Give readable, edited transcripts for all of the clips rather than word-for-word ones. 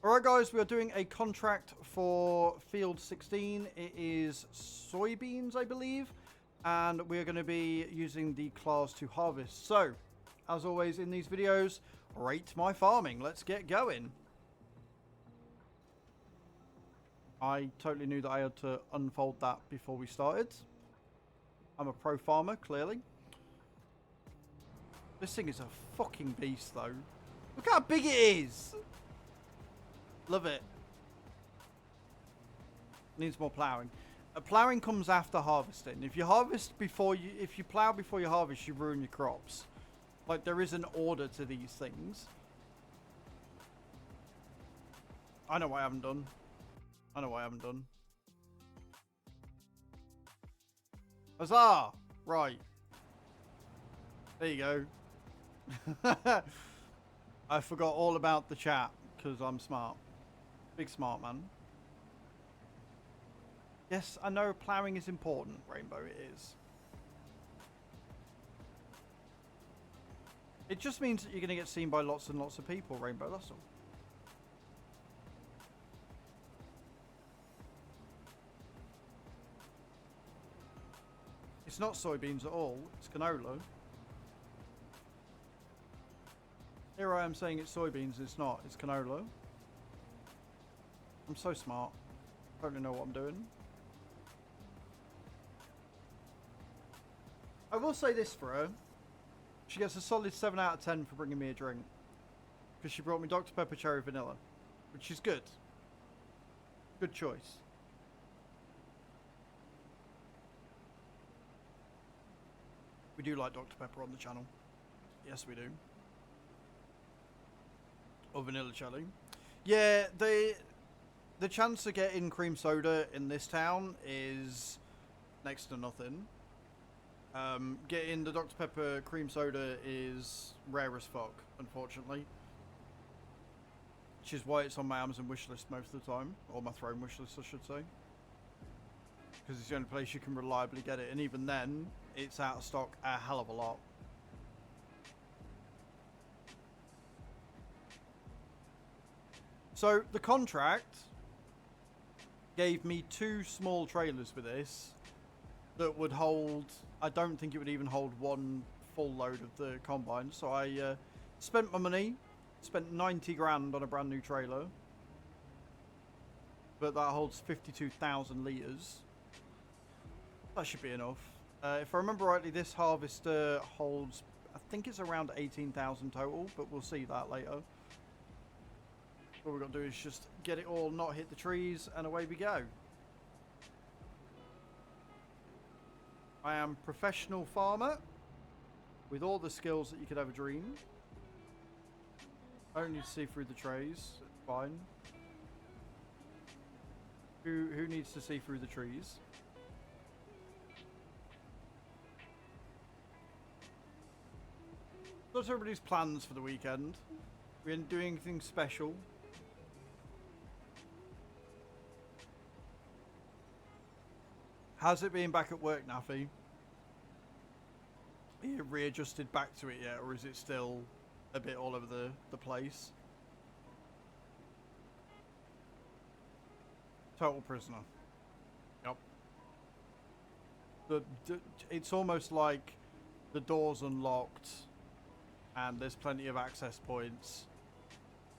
Alright guys, we are doing a contract for field 16. It is soybeans, I believe. And we are going to be using the claws to harvest. So, as always in these videos, rate my farming. Let's get going. I totally knew that I had to unfold that before we started. I'm a pro farmer, clearly. This thing is a fucking beast, though. Look how big it is! Love it. Needs more ploughing. Ploughing comes after harvesting. If you harvest before you... If you plough before you harvest, you ruin your crops. Like, there is an order to these things. I know what I haven't done. I know what I haven't done. Huzzah! Right. There you go. I forgot all about the chat because I'm smart. Big smart man. Yes, I know ploughing is important, Rainbow, it is. It just means that you're going to get seen by lots and lots of people, Rainbow, that's all. It's not soybeans at all, it's canola. Here I am saying it's soybeans, it's not, it's canola. I'm so smart. I don't know what I'm doing. I will say this for her. She gets a solid 7 out of 10 for bringing me a drink. Because she brought me Dr. Pepper Cherry Vanilla. Which is good. Good choice. We do like Dr. Pepper on the channel. Yes, we do. Or vanilla jelly. Yeah, the chance of getting cream soda in this town is next to nothing. Getting the Dr. Pepper cream soda is rare as fuck, unfortunately. Which is why it's on my Amazon wishlist most of the time. Or my Throne wishlist, I should say. Because it's the only place you can reliably get it. And even then, it's out of stock a hell of a lot. So, the contract gave me 2 small trailers for this that would hold... I don't think it would even hold 1 full load of the combine. So I spent my money, spent 90 grand on a brand new trailer. But that holds 52,000 litres. That should be enough. If I remember rightly, this harvester holds... I think it's around 18,000 total, but we'll see that later. All we've got to do is just get it all, not hit the trees, and away we go. I am professional farmer with all the skills that you could ever dream. I don't need to see through the trays. It's fine. Who needs to see through the trees? What's everybody's plans for the weekend? We didn't do anything special. How's it been back at work, Naffy? Are you readjusted back to it yet, or is it still a bit all over the place? Total prisoner. Yep. It's almost like the door's unlocked and there's plenty of access points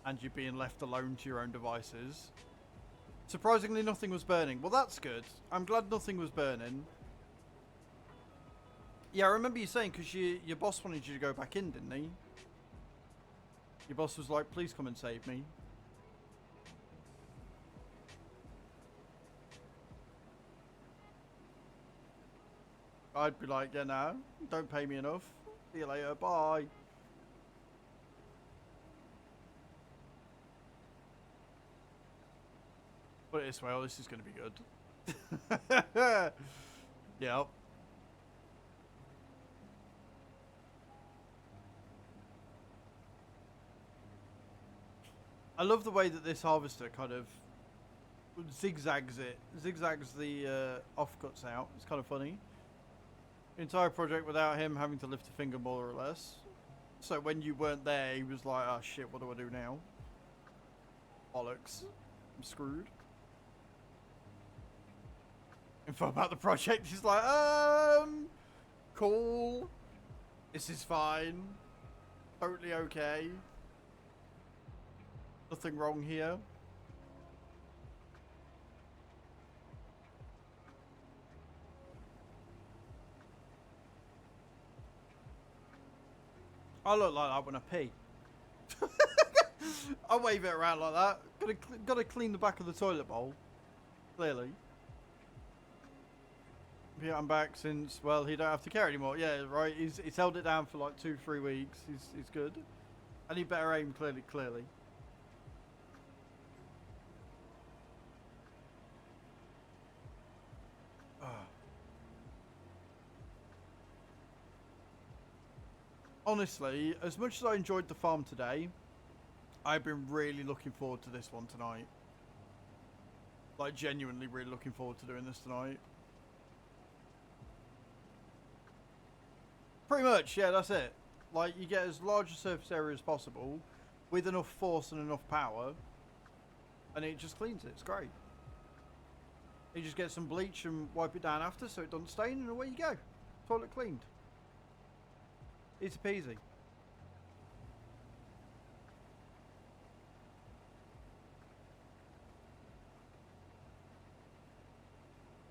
and you're being left alone to your own devices. Surprisingly, nothing was burning. Well, that's good. I'm glad nothing was burning. Yeah, I remember you saying, because your boss wanted you to go back in, didn't he? Your boss was like, please come and save me. I'd be like, yeah, no, don't pay me enough. See you later, bye. Put it this way, oh, this is going to be good. Yep. I love the way that this harvester kind of zigzags the offcuts out. It's kind of funny. Entire project without him having to lift a finger more or less. So when you weren't there, he was like, oh shit, what do I do now? bollocks. I'm screwed. Info about the project is like, cool. This is fine. Totally okay. Nothing wrong here. I look like that when I pee. I wave it around like that. Gotta clean the back of the toilet bowl. Clearly. Yeah, I'm back since, well, he don't have to care anymore. Yeah, right. He's held it down for like 2-3 weeks. He's good. I need better aim, clearly. Honestly, as much as I enjoyed the farm today, I've been really looking forward to this one tonight. Like, genuinely really looking forward to doing this tonight. Pretty much, yeah, that's it. Like, you get as large a surface area as possible with enough force and enough power, and it just cleans it. It's great. You just get some bleach and wipe it down after so it doesn't stain, and away you go. Toilet cleaned. Easy peasy.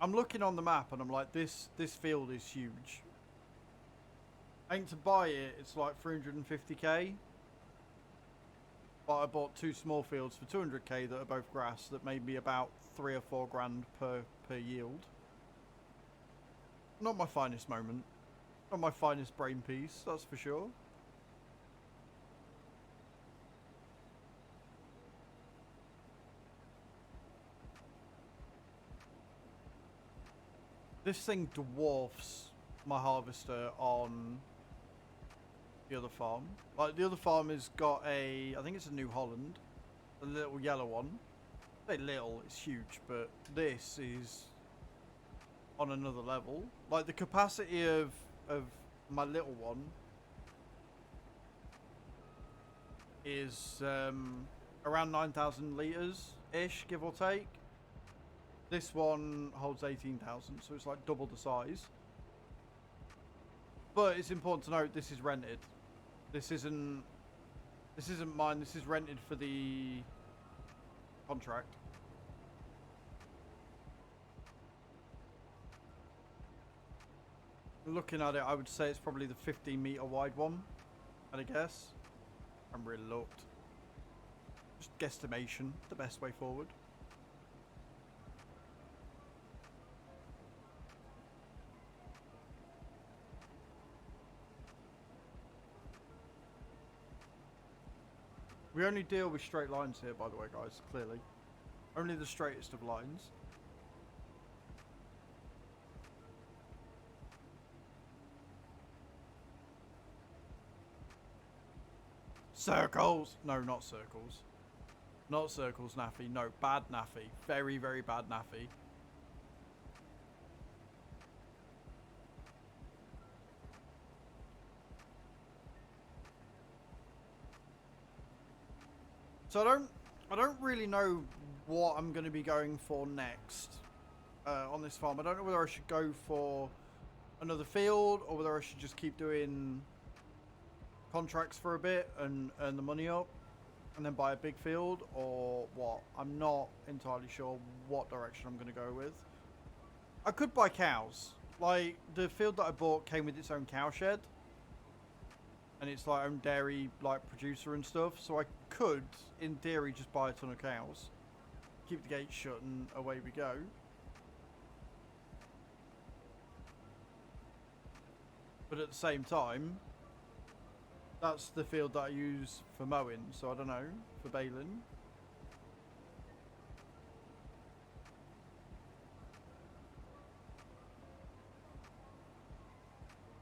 I'm looking on the map and I'm like, this field is huge. I think to buy it, it's like 350k. But I bought 2 small fields for 200k that are both grass that made me about 3 or 4 grand per yield. Not my finest moment. Not my finest brain piece, that's for sure. This thing dwarfs my harvester on the other farm. Like, the other farm has got a, I think it's a New Holland, a little yellow one. Say little, it's huge, but this is on another level. Like, the capacity of my little one is around 9,000 litres-ish, give or take. This one holds 18,000, so it's like double the size. But it's important to note this is rented. This isn't mine, this is rented for the contract. Looking at it, I would say it's probably the 15-meter wide one, I'd guess. I haven't really looked. Just guesstimation, the best way forward. We only deal with straight lines here, by the way, guys, clearly. Only the straightest of lines. Circles! No, not circles. Not circles, Naffy. No, bad Naffy. Very, very bad Naffy. So I don't really know what I'm going to be going for next on this farm. I don't know whether I should go for another field or whether I should just keep doing contracts for a bit and earn the money up and then buy a big field, or what. I'm not entirely sure what direction I'm going to go with. I could buy cows. Like, the field that I bought came with its own cow shed. And it's like own dairy like producer and stuff. So I could, in theory, just buy a ton of cows. Keep the gates shut and away we go. But at the same time, that's the field that I use for mowing. So I don't know, for baling.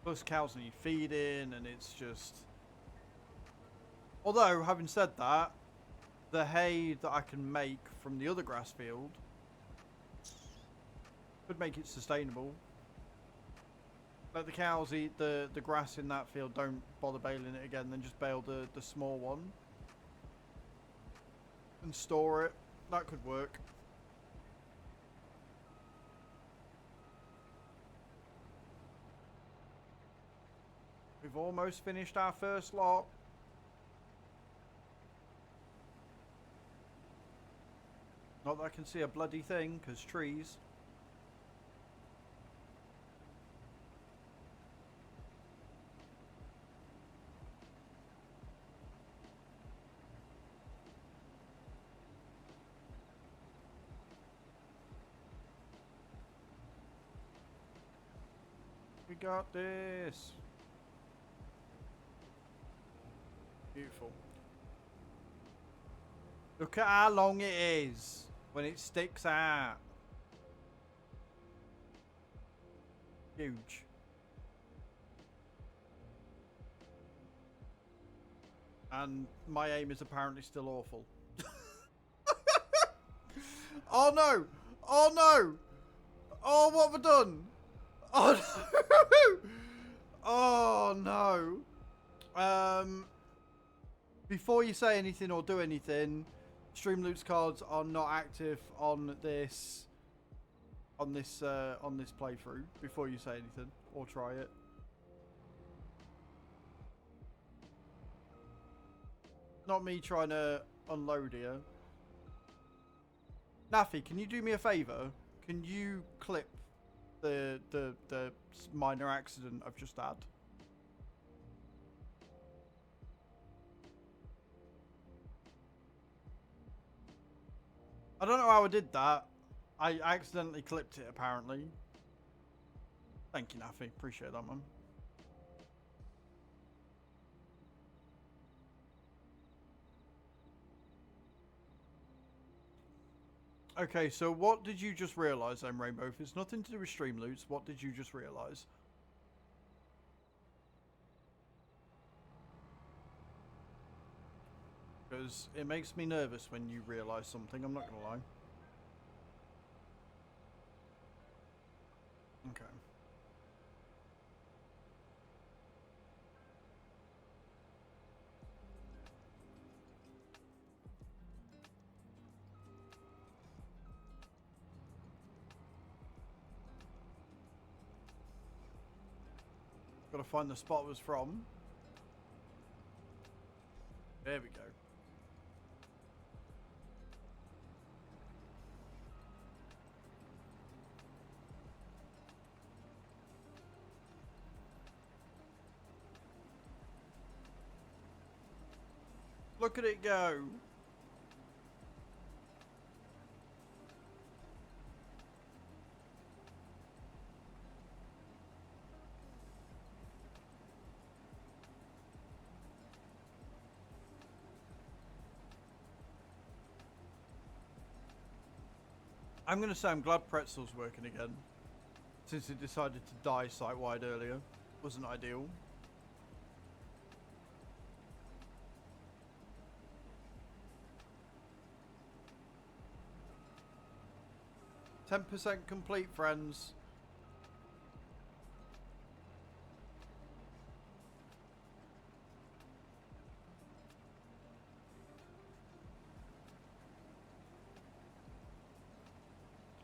Plus cows need feeding, and it's just... Although, having said that, the hay that I can make from the other grass field could make it sustainable. Let the cows eat the grass in that field, don't bother baling it again, then just bale the small one. and store it. That could work. We've almost finished our first lot. Not that I can see a bloody thing, because trees. We got this. Beautiful. Look at how long it is when it sticks out. Huge. And my aim is apparently still awful. Oh no! Oh no! Oh, what have I done? Oh no! Oh no! Before you say anything or do anything, Streamloots cards are not active on this playthrough. Before you say anything or try it. Not me trying to unload here. Naffy, can you do me a favour? Can you clip the minor accident I've just had? I don't know how I did that. I accidentally clipped it, apparently. Thank you, Naffy. Appreciate that, man. Okay, so what did you just realise then, Rainbow? If it's nothing to do with Streamloots, what did you just realise? Because it makes me nervous when you realise something, I'm not going to lie. Okay. Got to find the spot it was from. There we go. Look at it go. I'm going to say I'm glad Pretzel's working again, since it decided to die site-wide earlier. Wasn't ideal. %10 complete, friends.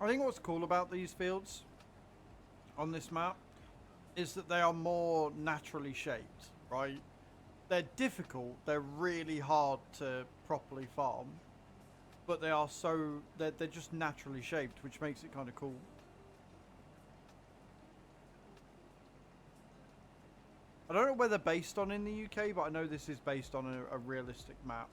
I think what's cool about these fields on this map is that they are more naturally shaped, right? They're difficult, they're really hard to properly farm, but they are they're just naturally shaped, which makes it kind of cool. I don't know where they're based on in the UK, but I know this is based on a realistic map.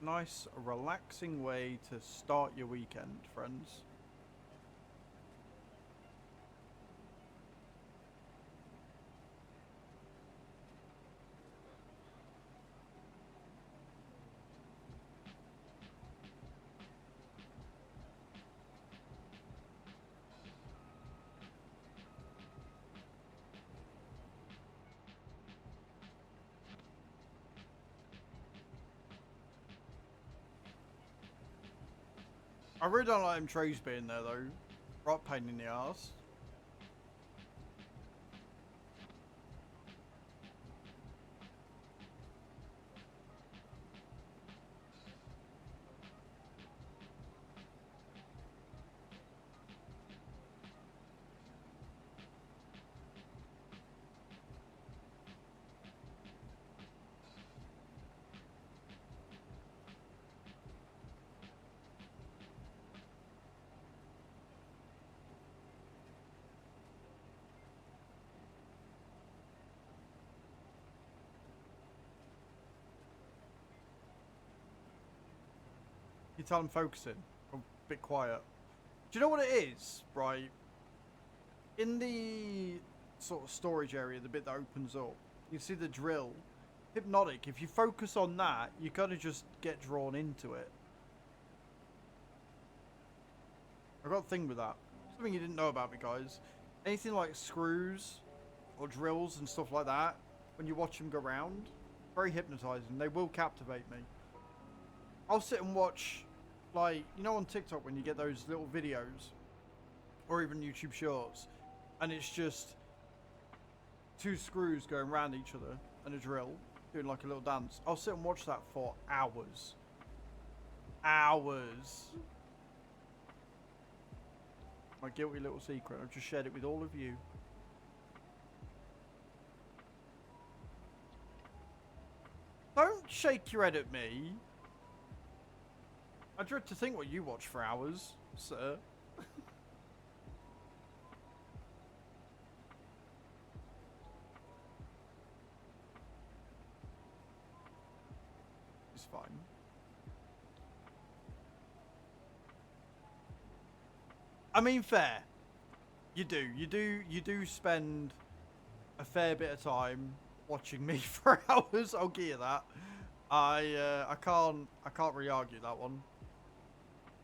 Nice, relaxing way to start your weekend, friends. I really don't like them trays being there though. Right pain in the arse. You tell them focusing. I'm a bit quiet. Do you know what it is, right? In the sort of storage area, the bit that opens up, you see the drill. Hypnotic. If you focus on that, you kind of just get drawn into it. I got a thing with that. Something you didn't know about me, guys. Anything like screws or drills and stuff like that, when you watch them go round, very hypnotizing. They will captivate me. I'll sit and watch, like, you know on TikTok when you get those little videos, or even YouTube shorts, and it's just two screws going around each other and a drill, doing like a little dance. I'll sit and watch that for hours. Hours. My guilty little secret. I've just shared it with all of you. Don't shake your head at me. I dread to think what you watch for hours, sir. It's fine. I mean, fair. You do spend a fair bit of time watching me for hours. I'll give you that. I can't really argue that one.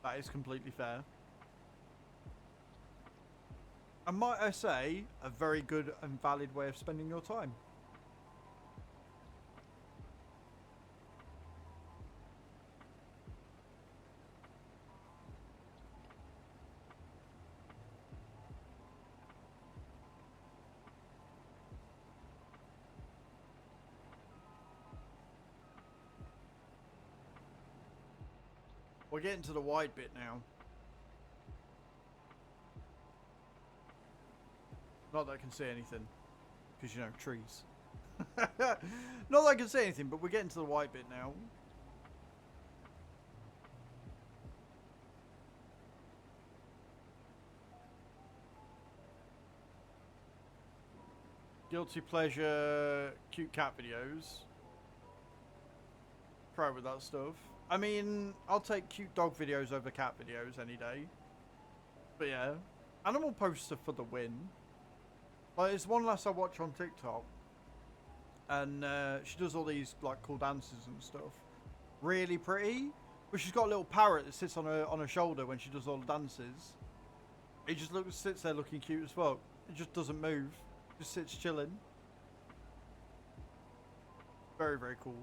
That is completely fair. And might I say, a very good and valid way of spending your time. We're getting to the wide bit now. Not that I can see anything, because, you know, trees. Not that I can see anything, but we're getting to the wide bit now. Guilty pleasure, cute cat videos. Try with that stuff. I mean, I'll take cute dog videos over cat videos any day. But yeah, animal poster for the win. Like, there's one lass I watch on TikTok, and she does all these like cool dances and stuff. Really pretty, but she's got a little parrot that sits on her shoulder when she does all the dances. It just sits there looking cute as fuck. It just doesn't move. Just sits chilling. Very, very cool.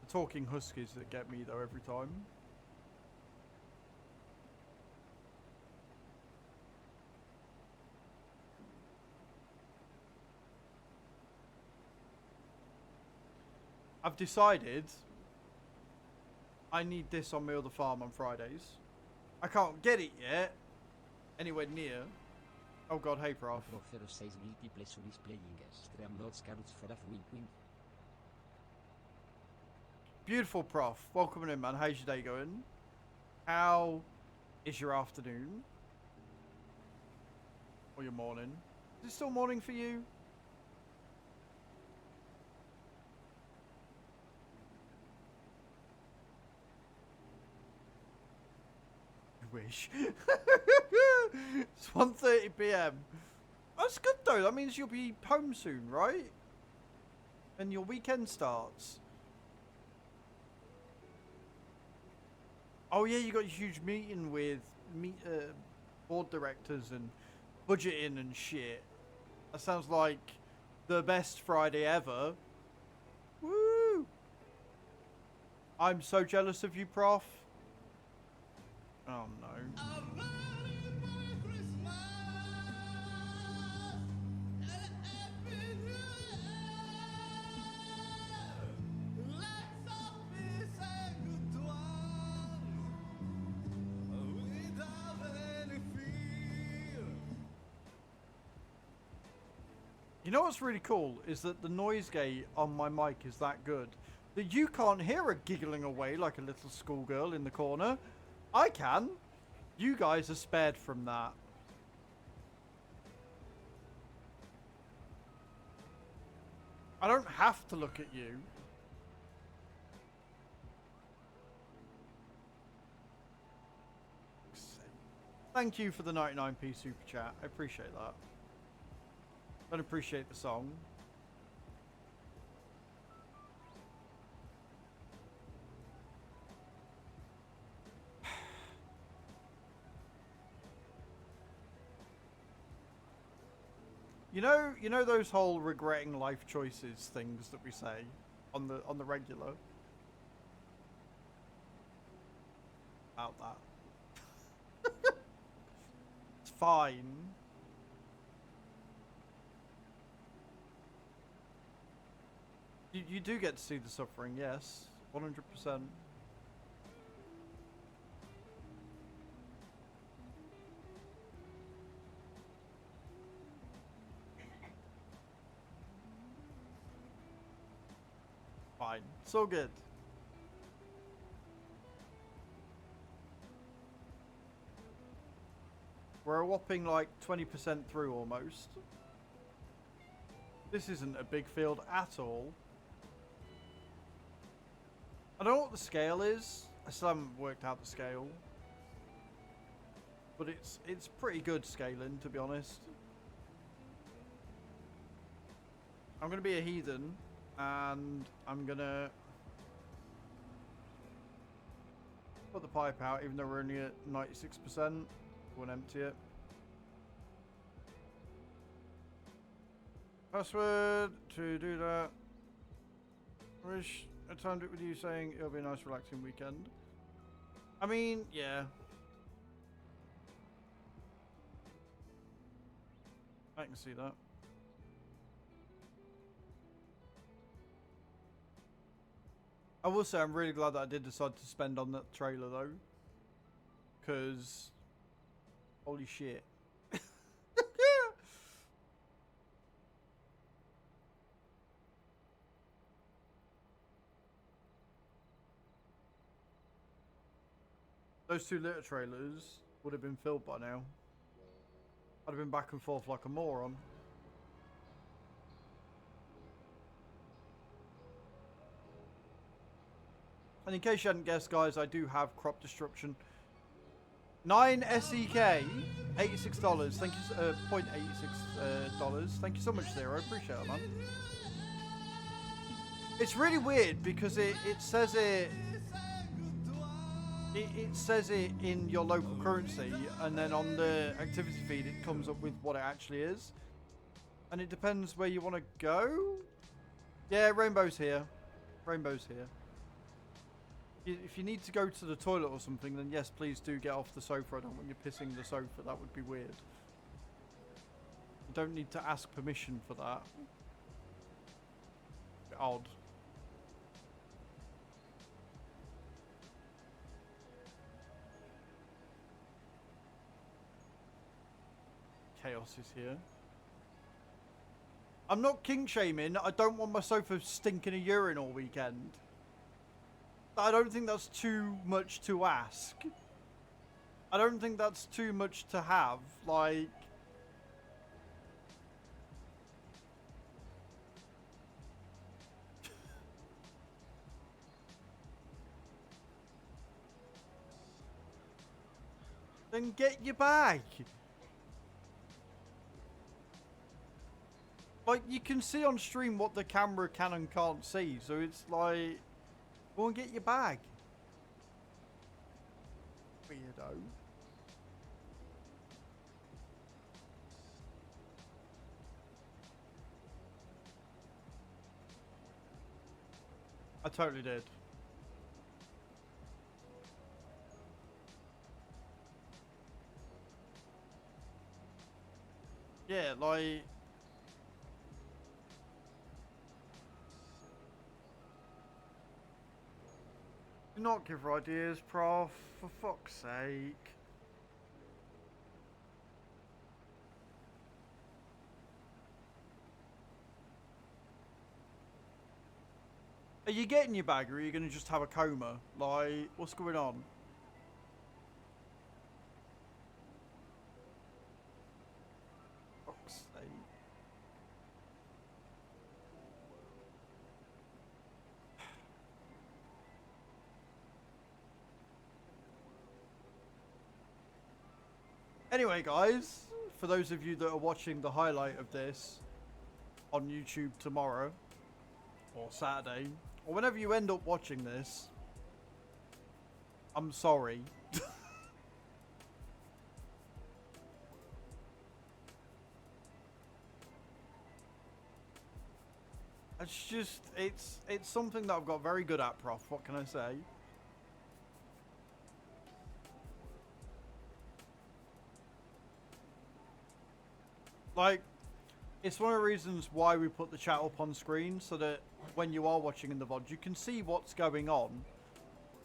The talking huskies that get me though every time. I've decided I need this on my other farm on Fridays. I can't get it yet. Anywhere near. Oh god, hey prof. Beautiful prof. Welcome in, man. How's your day going? How is your afternoon? Or your morning? Is it still morning for you? Wish. It's 1:30 p.m. That's good though. That means you'll be home soon, right? And your weekend starts. Oh yeah, you got a huge meeting with board directors and budgeting and shit. That sounds like the best Friday ever. Woo! I'm so jealous of you, Prof. Oh no. You know what's really cool is that the noise gate on my mic is that good that you can't hear her giggling away like a little schoolgirl in the corner. I can. You guys are spared from that. I don't have to look at you. Thank you for the 99p super chat. I appreciate that. Don't appreciate the song. You know those whole regretting life choices things that we say on the regular about that. It's fine. You do get to see the suffering, yes, 100%. Fine. It's all good. We're a whopping like 20% through almost. This isn't a big field at all. I don't know what the scale is. I still haven't worked out the scale. But it's pretty good scaling, to be honest. I'm going to be a heathen. And I'm going to put the pipe out, even though we're only at 96%. Won't empty it. Password to do that. I wish I timed it with you saying it'll be a nice relaxing weekend. I mean, yeah. I can see that. I will say I'm really glad that I did decide to spend on that trailer though. Because holy shit. Those 2 litter trailers would have been filled by now. I'd have been back and forth like a moron. And in case you hadn't guessed, guys, I do have crop destruction. 9 SEK, $86. Thank you, $0.86. Thank you so much, Zero. Appreciate it, man. It's really weird because it says it says it in your local currency, and then on the activity feed it comes up with what it actually is, and it depends where you want to go. Yeah, Rainbow's here. Rainbow's here. If you need to go to the toilet or something, then yes, please do get off the sofa. I don't want you pissing the sofa. That would be weird. You don't need to ask permission for that. Odd. Chaos is here. I'm not king shaming. I don't want my sofa stinking of urine all weekend. I don't think that's too much to ask. I don't think that's too much to have. Like, then get your bag. Like, you can see on stream what the camera can and can't see, so it's like, go and get your bag. Weirdo. I totally did. Yeah, like... Do not give her ideas, Prof. For fuck's sake. Are you getting your bag, or are you going to just have a coma? Like, what's going on? Fuck's sake. Anyway, guys, for those of you that are watching the highlight of this on YouTube tomorrow, or Saturday, or whenever you end up watching this, I'm sorry. It's just, it's something that I've got very good at, Prof. What can I say? Like, it's one of the reasons why we put the chat up on screen, so that when you are watching in the VOD, you can see what's going on.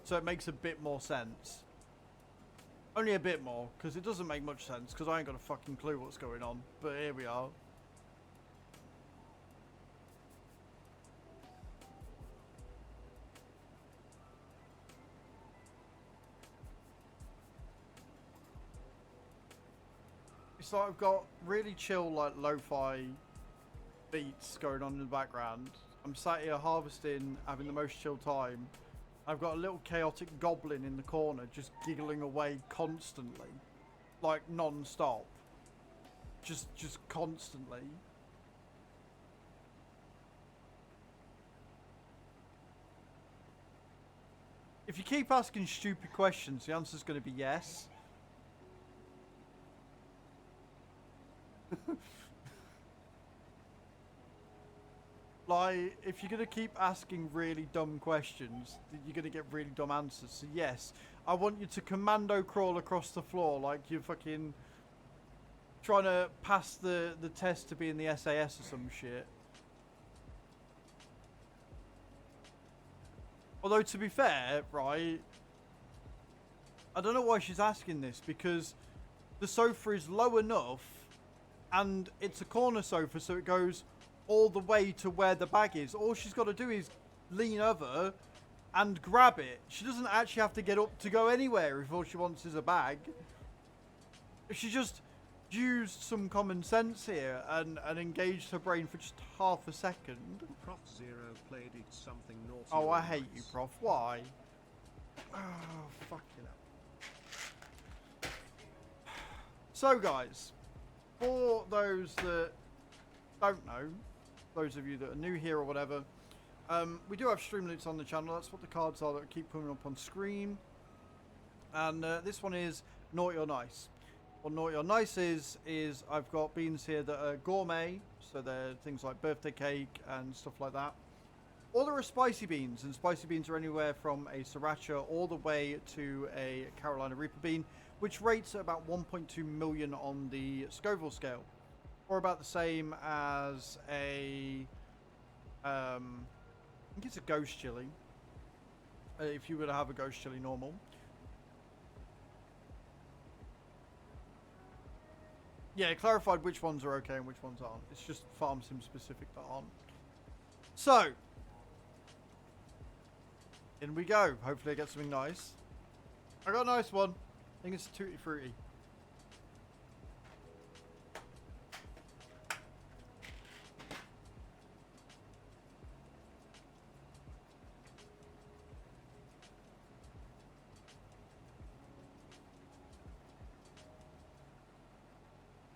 So it makes a bit more sense. Only a bit more, because it doesn't make much sense, because I ain't got a fucking clue what's going on. But here we are. It's like I've got really chill, like, lo-fi beats going on in the background. I'm sat here harvesting, having the most chill time. I've got a little chaotic goblin in the corner just giggling away constantly. Like, non-stop. Just constantly. If you keep asking stupid questions, the answer's going to be yes. Like, if you're going to keep asking really dumb questions, you're going to get really dumb answers. So yes, I want you to commando crawl across the floor like you're fucking trying to pass the test to be in the SAS or some shit. Although, to be fair, right, I don't know why she's asking this, because the sofa is low enough and it's a corner sofa, so it goes all the way to where the bag is. All she's got to do is lean over and grab it. She doesn't actually have to get up to go anywhere if all she wants is a bag. If she just used some common sense here and engaged her brain for just half a second. Prof Zero played it something naughty. Oh, I hate you, Prof. Why? Oh, fucking hell. So, guys, for those that don't know, those of you that are new here or whatever, we do have Streamloots on the channel. That's what the cards are that keep coming up on screen. And this one is Naughty or Nice. What Naughty or Nice is I've got beans here that are gourmet, so they're things like birthday cake and stuff like that. Or there are spicy beans, and spicy beans are anywhere from a sriracha all the way to a Carolina Reaper bean, which rates at about 1.2 million on the Scoville scale. Or about the same as a, I think it's a ghost chili, if you were to have a ghost chili normal. Yeah, clarified which ones are okay and which ones aren't. It's just farm sim specific that aren't. So, in we go. Hopefully I get something nice. I got a nice one. I think it's a Tutti Frutti.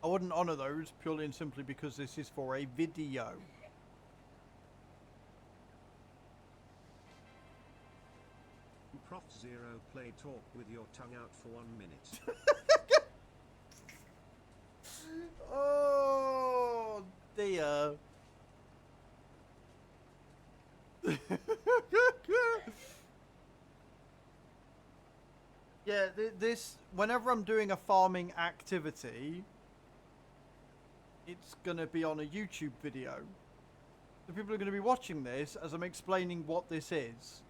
I wouldn't honour those purely and simply because this is for a video. Prof Zero play talk with your tongue out for 1 minute. Oh dear. this whenever I'm doing a farming activity, it's gonna be on a YouTube video. So people are gonna be watching this as I'm explaining what this is.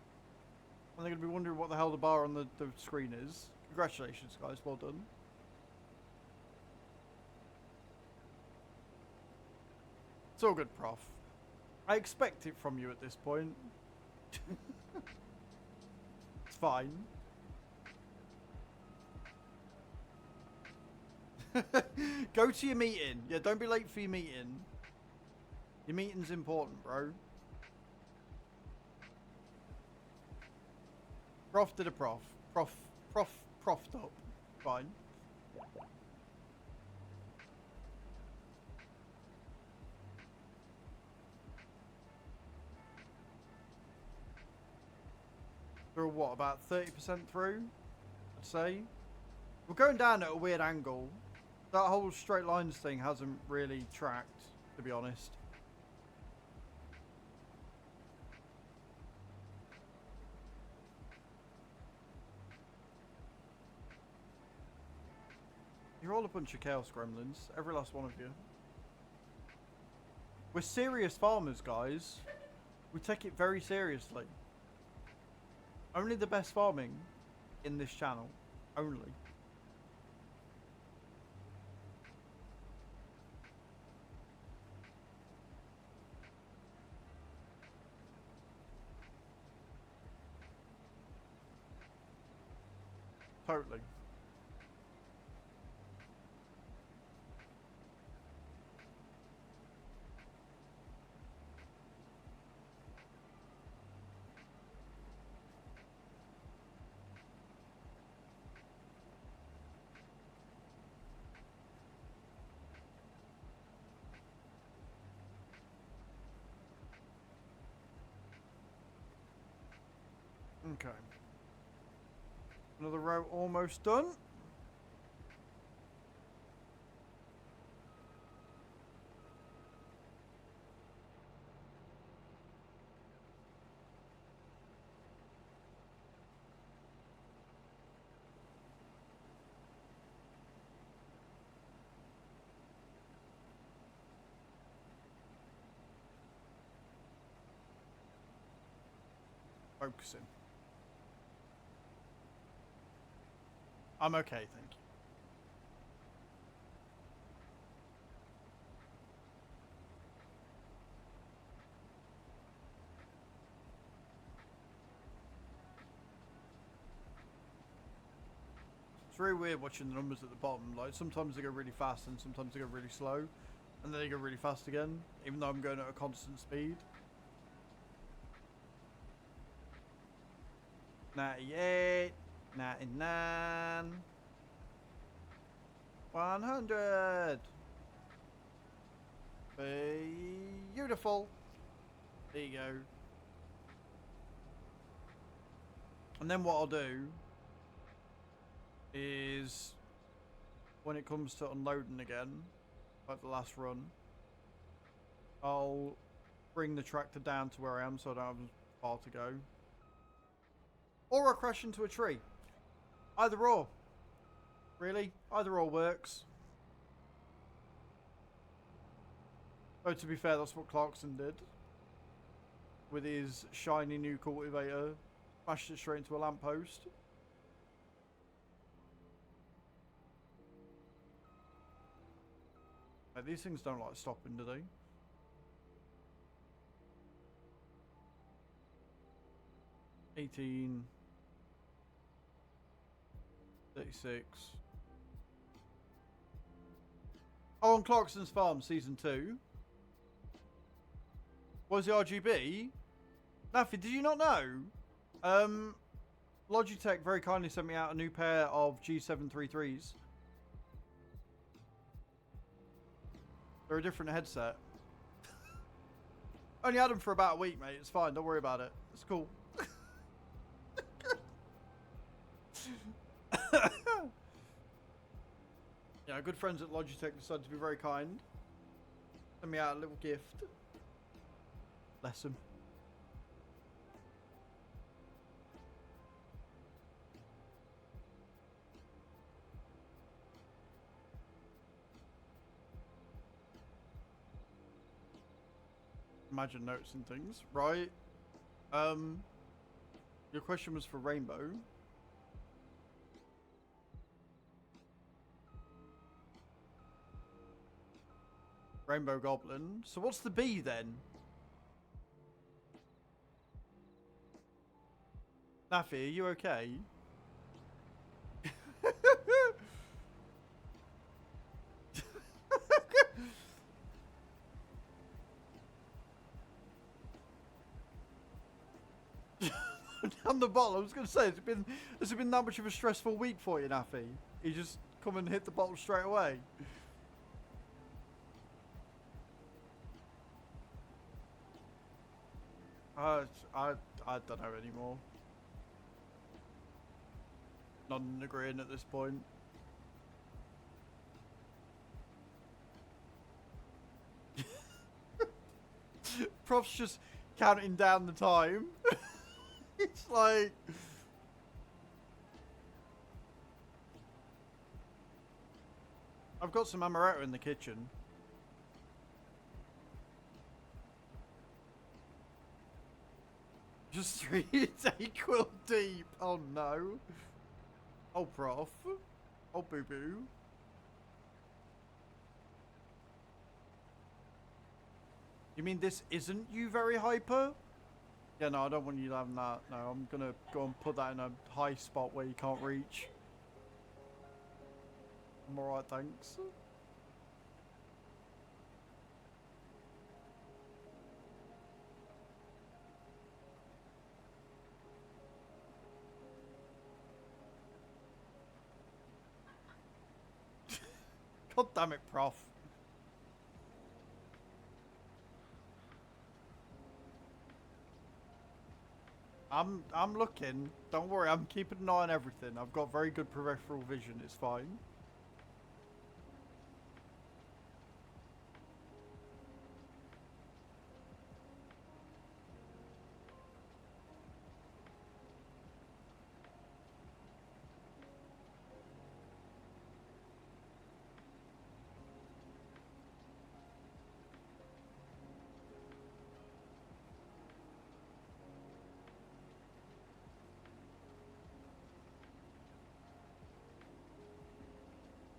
And they're gonna be wondering what the hell the bar on the screen is. Congratulations, guys. Well done. It's all good, Prof. I expect it from you at this point. It's fine. Go to your meeting. Yeah, don't be late for your meeting. Your meeting's important, bro. Prof did a prof. Profed up. Fine. We're what, about 30% through? I'd say. We're going down at a weird angle. That whole straight lines thing hasn't really tracked, to be honest. You're all a bunch of chaos gremlins, every last one of you. We're serious farmers, guys. We take it very seriously. Only the best farming in this channel. Only. Totally. Okay. Another row almost done. Focusing. I'm okay, thank you. It's very weird watching the numbers at the bottom. Like, sometimes they go really fast and sometimes they go really slow. And then they go really fast again, even though I'm going at a constant speed. 98, 99, 100. Beautiful. There you go. And then what I'll do is, when it comes to unloading again, like the last run, I'll bring the tractor down to where I am so I don't have as far to go. Or I'll crash into a tree. Either or. Really? Either or works. Oh, to be fair, that's what Clarkson did. With his shiny new cultivator. Smashed it straight into a lamppost. Like, these things don't like stopping, do they? $18. 36. Oh, on Clarkson's Farm, Season 2. What was the RGB? Naffy, did you not know? Logitech very kindly sent me out a new pair of G733s. They're a different headset. Only had them for about a week, mate. It's fine. Don't worry about it. It's cool. Yeah, good friends at Logitech decided to be very kind. Send me out a little gift. Bless them. Imagine noticing things, right? Your question was for Rainbow. Rainbow Goblin. So what's the B then? Naffy, are you okay? Down the bottle. I was going to say, has it been that much of a stressful week for you, Naffy? You just come and hit the bottle straight away. I don't know anymore. Not agreeing at this point. Prof's just counting down the time. It's like... I've got some amaretto in the kitchen. Just 3 Dayquil deep. Oh no. Oh Prof. Oh boo boo. You mean this isn't you very hyper? Yeah, no, I don't want you to have that. No, I'm gonna go and put that in a high spot where you can't reach. I'm alright, thanks. God damn it, Prof. I'm looking. Don't worry, I'm keeping an eye on everything. I've got very good peripheral vision, it's fine.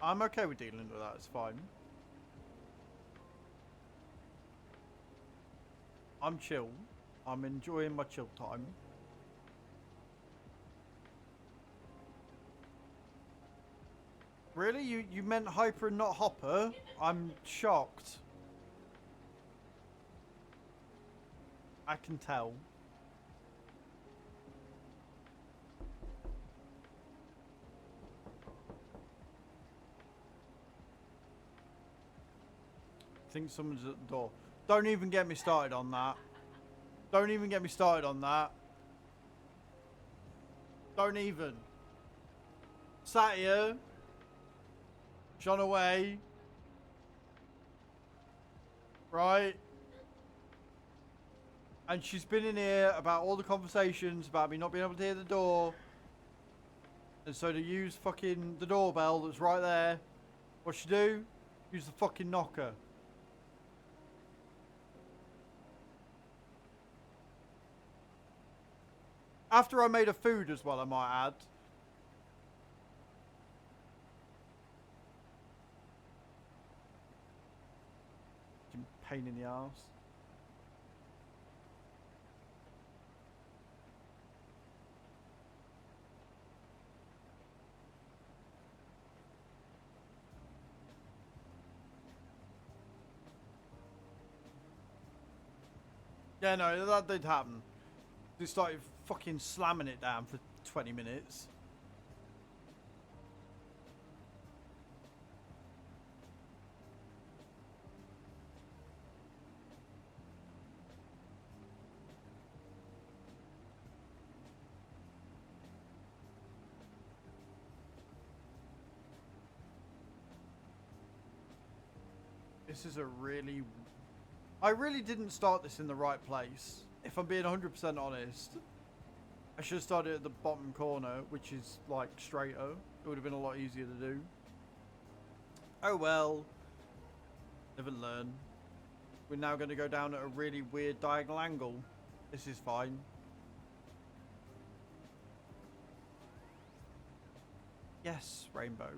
I'm okay with dealing with that, it's fine. I'm chill. I'm enjoying my chill time. Really? You meant hyper and not hopper? I'm shocked. I can tell. I think someone's at the door. Don't even get me started on that. Don't even get me started on that. Don't even. Sat here. Shone away. Right? And she's been in here about all the conversations about me not being able to hear the door. And so to use fucking the doorbell that's right there. What she do? Use the fucking knocker. After I made her food as well, I might add. Pain in the arse. Yeah, no, that did happen. They started fucking slamming it down for 20 minutes. This is a really... I really didn't start this in the right place. If I'm being 100% honest. I should have started at the bottom corner, which is like straighter. It would have been a lot easier to do. Oh well. Live and learn. We're now going to go down at a really weird diagonal angle. This is fine. Yes, rainbow.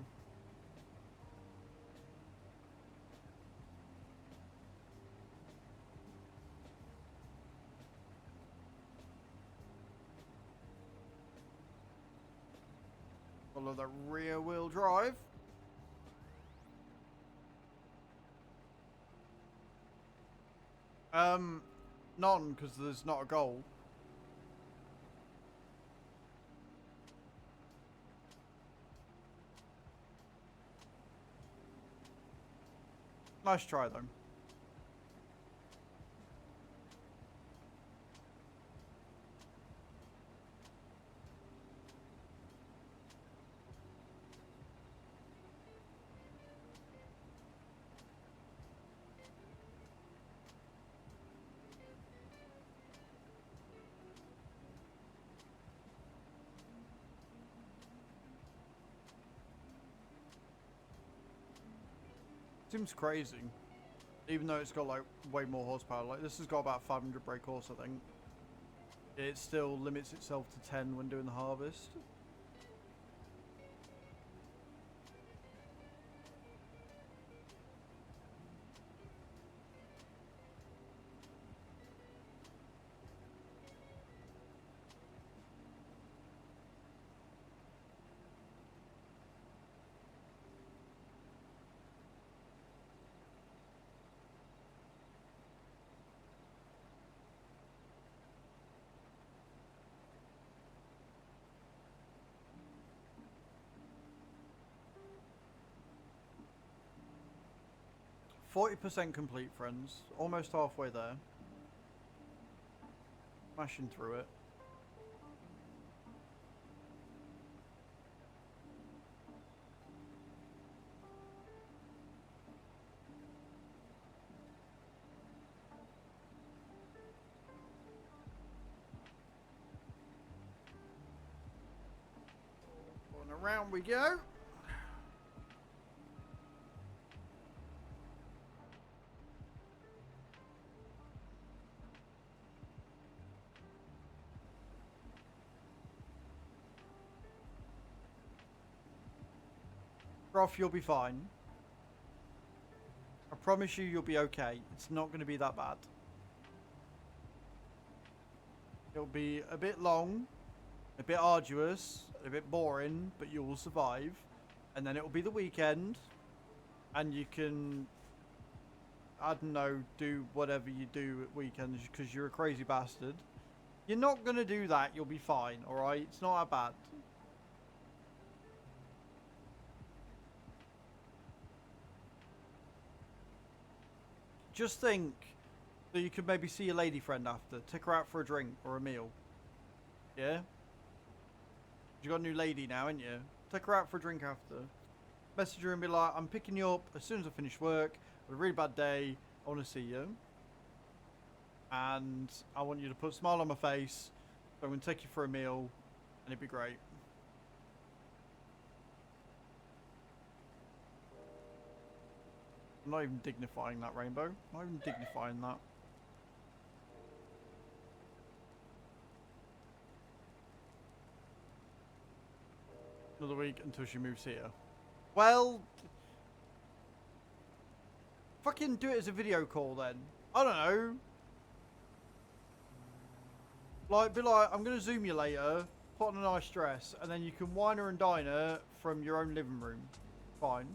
Follow the rear wheel drive. None, because there's not a goal. Nice try, though. Seems crazy. Even though it's got like way more horsepower. Like this has got about 500 brake horse, I think. It still limits itself to 10 when doing the harvest. %40 complete, friends. Almost halfway there. Smashing through it. And around we go. Prof, you'll be fine. I promise you, you'll be okay. It's not going to be that bad. It'll be a bit long, a bit arduous, a bit boring, but you will survive. And then it'll be the weekend, and you can, I don't know, do whatever you do at weekends because you're a crazy bastard. You're not going to do that. You'll be fine, alright? It's not that bad. Just think that you could maybe see your lady friend after. Take her out for a drink or a meal. Yeah? You got a new lady now, ain't you? Take her out for a drink after. Message her and be like, I'm picking you up as soon as I finish work. I had a really bad day. I want to see you. And I want you to put a smile on my face. So I'm going to take you for a meal. And it'd be great. I'm not even dignifying that, Rainbow. I'm not even dignifying that. Another week until she moves here. Well, fucking do it as a video call then. I don't know. Like, be like, I'm gonna Zoom you later, put on a nice dress, and then you can wine her and dine her from your own living room. Fine.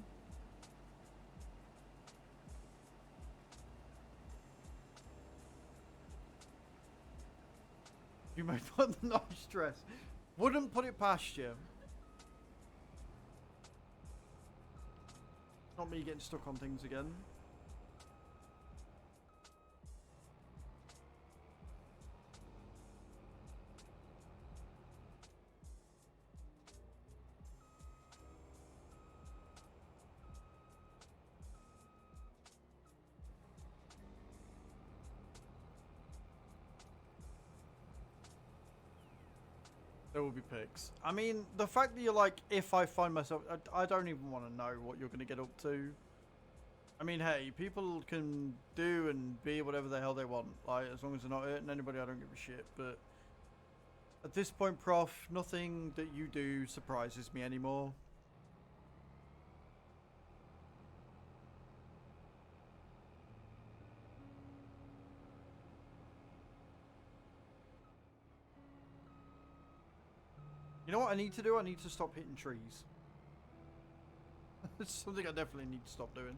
You may put on the nice dress. Wouldn't put it past you. Not me getting stuck on things again. There will be pics. I mean, the fact that you're like, if I find myself, I don't even want to know what you're going to get up to. I mean, hey, people can do and be whatever the hell they want. Like, as long as they're not hurting anybody, I don't give a shit. But at this point, Prof, nothing that you do surprises me anymore. You know what I need to do? I need to stop hitting trees. It's something I definitely need to stop doing.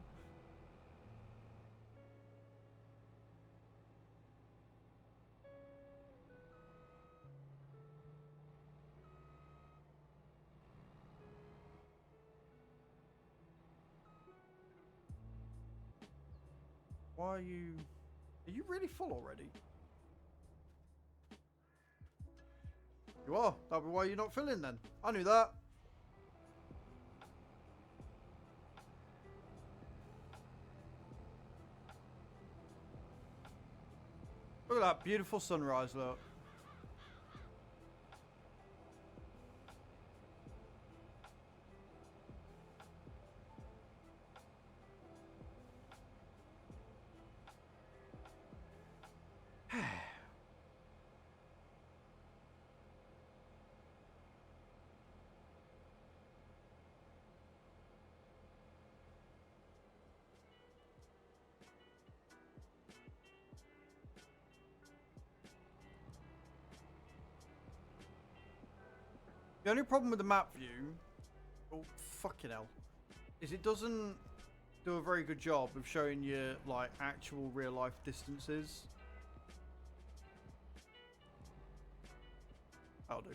Why are you... Are you really full already? You are? That'll be why you're not filling then. I knew that. Look at that beautiful sunrise, look. The only problem with the map view, oh fucking hell, is it doesn't do a very good job of showing you like actual real life distances. That'll do.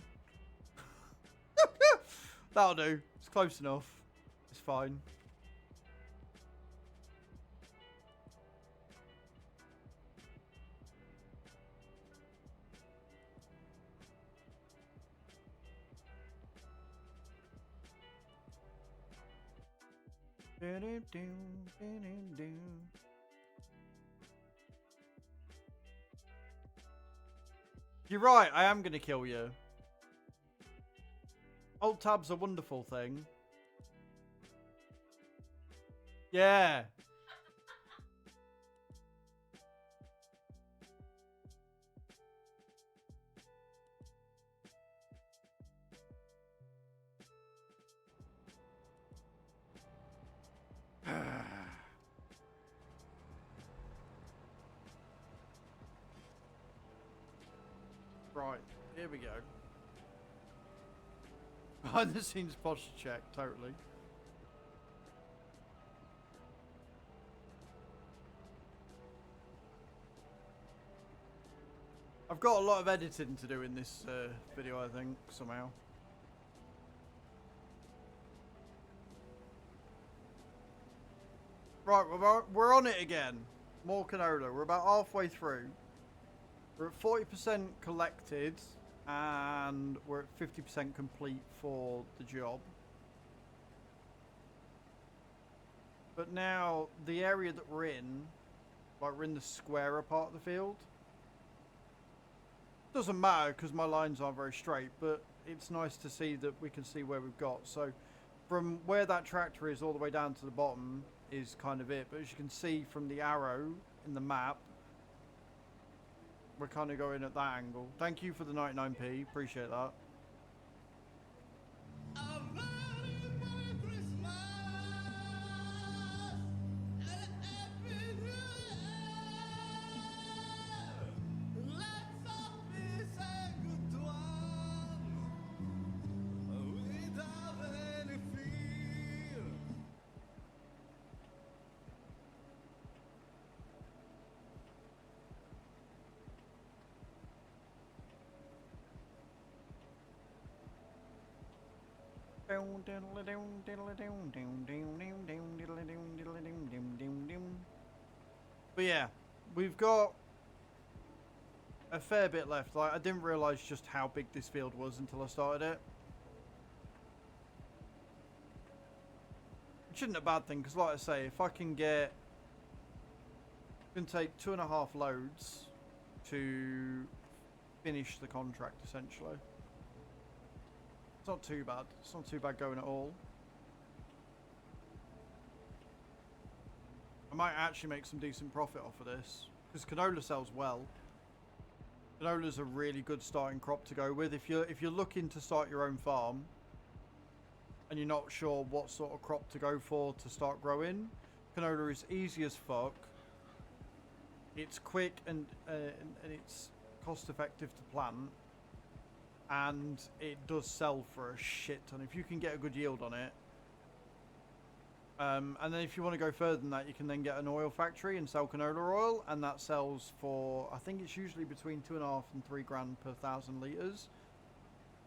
That'll do. It's close enough. It's fine. You're right, I am going to kill you. Alt tab's a wonderful thing. Yeah. Right, here we go. Behind the scenes posture check, totally. I've got a lot of editing to do in this video, I think, somehow. Right, we're on it again. More canola. We're about halfway through. We're at 40% collected, and we're at 50% complete for the job. But now, the area that we're in, like we're in the squarer part of the field. Doesn't matter because my lines aren't very straight, but it's nice to see that we can see where we've got. So from where that tractor is all the way down to the bottom is kind of it. But as you can see from the arrow in the map, we're kind of going at that angle. Thank you for the 99p. Appreciate that. But yeah, we've got a fair bit left. Like, I didn't realise just how big this field was until I started it. Which isn't a bad thing, because like I say, if I can get... It can take 2.5 loads to finish the contract, essentially. It's not too bad. It's not too bad going at all. might actually make some decent profit off of this because canola sells well. Canola's a really good starting crop to go with if you're looking to start your own farm and you're not sure what sort of crop to go for to start growing. Canola is easy as fuck. It's quick and it's cost effective to plant, and it does sell for a shit ton if you can get a good yield on it. And then if you want to go further than that, you can then get an oil factory and sell canola oil, and that sells for, I think it's usually between 2.5 and 3 grand per 1,000 litres,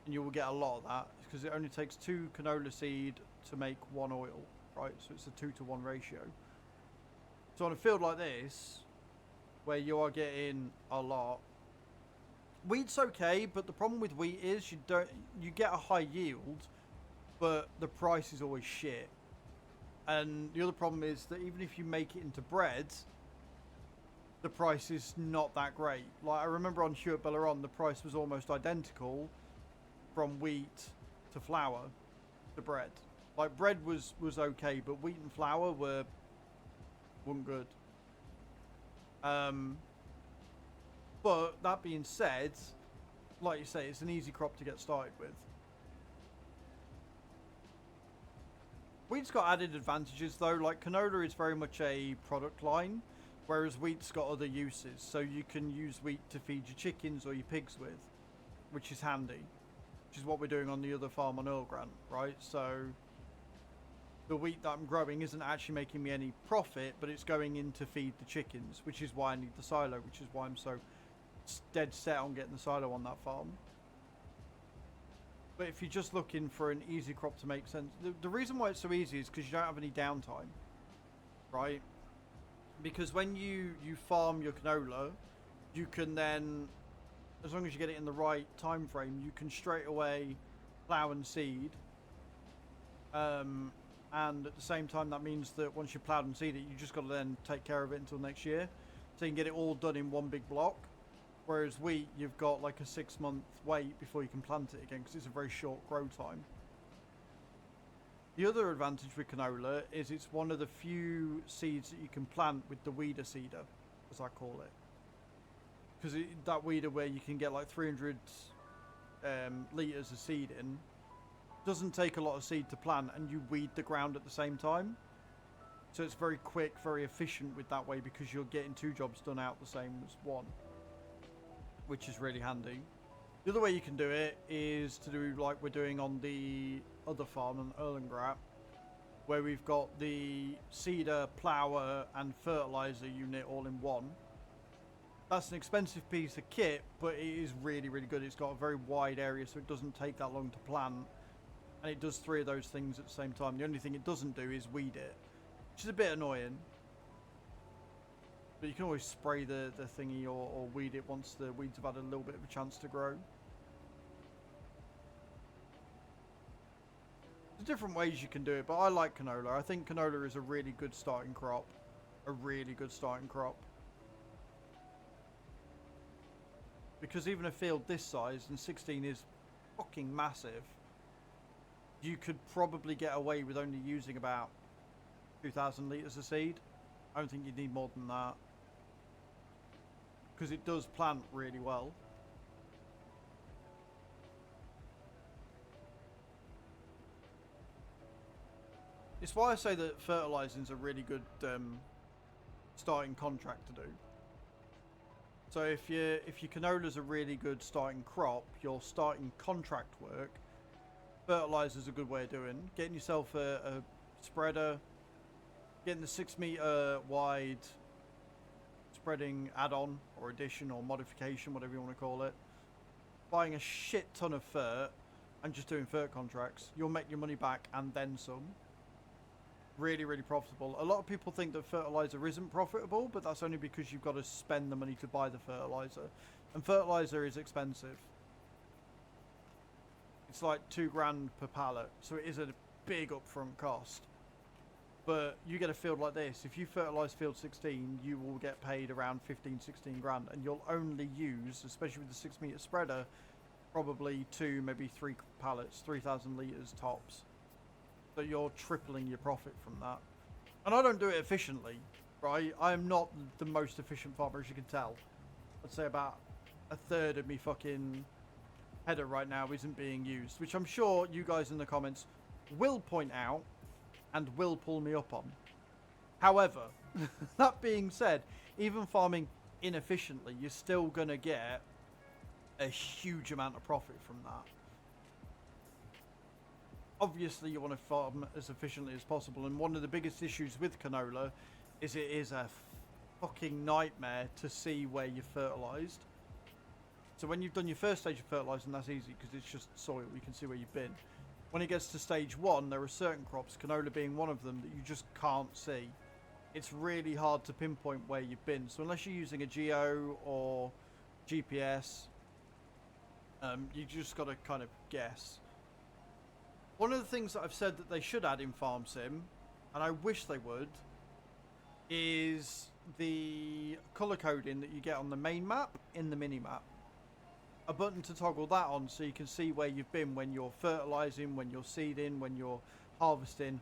and you will get a lot of that because it only takes 2 canola seed to make 1 oil, right? So it's a 2-to-1 ratio. So on a field like this, where you are getting a lot, wheat's okay, but the problem with wheat is you get a high yield, but the price is always shit. And the other problem is that even if you make it into bread, the price is not that great. Like I remember on Hewitt Belleron, the price was almost identical from wheat to flour to bread. Like bread was okay, but wheat and flour weren't good. But that being said, like you say, it's an easy crop to get started with. Wheat's got added advantages though, like canola is very much a product line, whereas wheat's got other uses. So you can use wheat to feed your chickens or your pigs with, which is handy, which is what we're doing on the other farm on Earl Grant, right? So the wheat that I'm growing isn't actually making me any profit, but it's going in to feed the chickens, which is why I need the silo, which is why I'm so dead set on getting the silo on that farm. But if you're just looking for an easy crop to make sense, the reason why it's so easy is because you don't have any downtime, right? Because when you farm your canola, you can then, as long as you get it in the right time frame, you can straight away plough and seed. And at the same time, that means that once you ploughed and seed it, you just got to then take care of it until next year. So you can get it all done in one big block. Whereas wheat, you've got like a 6-month wait before you can plant it again because it's a very short grow time. The other advantage with canola is it's one of the few seeds that you can plant with the weeder seeder, as I call it. Because that weeder where you can get like 300 litres of seed in, doesn't take a lot of seed to plant, and you weed the ground at the same time. So it's very quick, very efficient with that way because you're getting 2 jobs done out the same as one, which is really handy. The other way you can do it is to do like we're doing on the other farm on Erlengrat, where we've got the seeder, plougher and fertilizer unit all in one. That's an expensive piece of kit, but it is really, really good. It's got a very wide area, so it doesn't take that long to plant, and it does 3 of those things at the same time. The only thing it doesn't do is weed it, which is a bit annoying. But you can always spray the thingy or weed it once the weeds have had a little bit of a chance to grow. There's different ways you can do it, but I like canola. I think canola is a really good starting crop. A really good starting crop. Because even a field this size, and 16 is fucking massive, you could probably get away with only using about 2,000 litres of seed. I don't think you need more than that. Because it does plant really well. It's why I say that fertilising is a really good starting contract to do. So if your canola's a really good starting crop, your starting contract work, fertiliser's a good way of doing. Getting yourself a spreader, getting the 6 metre wide spreading add-on or addition or modification, whatever you want to call it, buying a shit ton of fert and just doing fert contracts, you'll make your money back and then some. Really, really profitable. A lot of people think that fertiliser isn't profitable, but that's only because you've got to spend the money to buy the fertiliser, and fertiliser is expensive. It's like 2 grand per pallet, so it is a big upfront cost. But you get a field like this, if you fertilise field 16, you will get paid around 15, 16 grand, and you'll only use, especially with the 6 metre spreader, probably 2, maybe 3 pallets, 3,000 litres tops. So you're tripling your profit from that. And I don't do it efficiently, right? I am not the most efficient farmer, as you can tell. I'd say about a third of me fucking header right now isn't being used, which I'm sure you guys in the comments will point out and will pull me up on. However, that being said, even farming inefficiently, you're still going to get a huge amount of profit from that. Obviously, you want to farm as efficiently as possible, and one of the biggest issues with canola is it is a fucking nightmare to see where you're fertilised. So when you've done your first stage of fertilising, that's easy because it's just soil. You can see where you've been. When it gets to stage 1, there are certain crops, canola being one of them, that you just can't see. It's really hard to pinpoint where you've been. So unless you're using a geo or GPS, you just got to kind of guess. One of the things that I've said that they should add in Farm Sim, and I wish they would, is the colour coding that you get on the main map in the mini map. A button to toggle that on so you can see where you've been when you're fertilising, when you're seeding, when you're harvesting.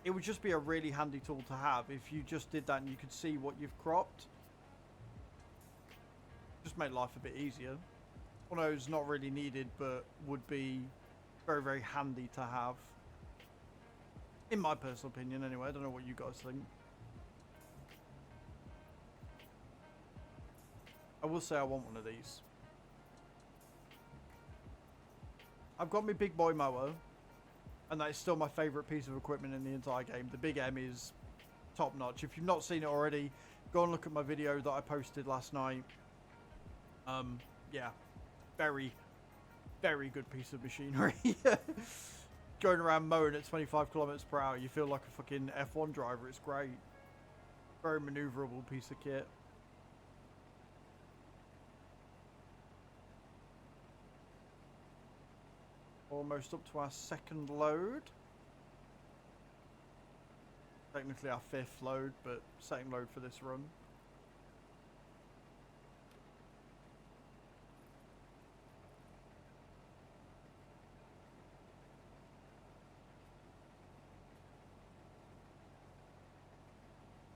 It would just be a really handy tool to have if you just did that and you could see what you've cropped. Just make life a bit easier. One of those not really needed but would be very, very handy to have. In my personal opinion anyway. I don't know what you guys think. I will say I want one of these. I've got my big boy mower, and that is still my favourite piece of equipment in the entire game. The Big M is top notch. If you've not seen it already, go and look at my video that I posted last night. Yeah, very, very good piece of machinery. Going around mowing at 25 kilometers per hour, you feel like a fucking F1 driver. It's great. Very maneuverable piece of kit. Almost up to our second load. Technically our 5th load, but second load for this run.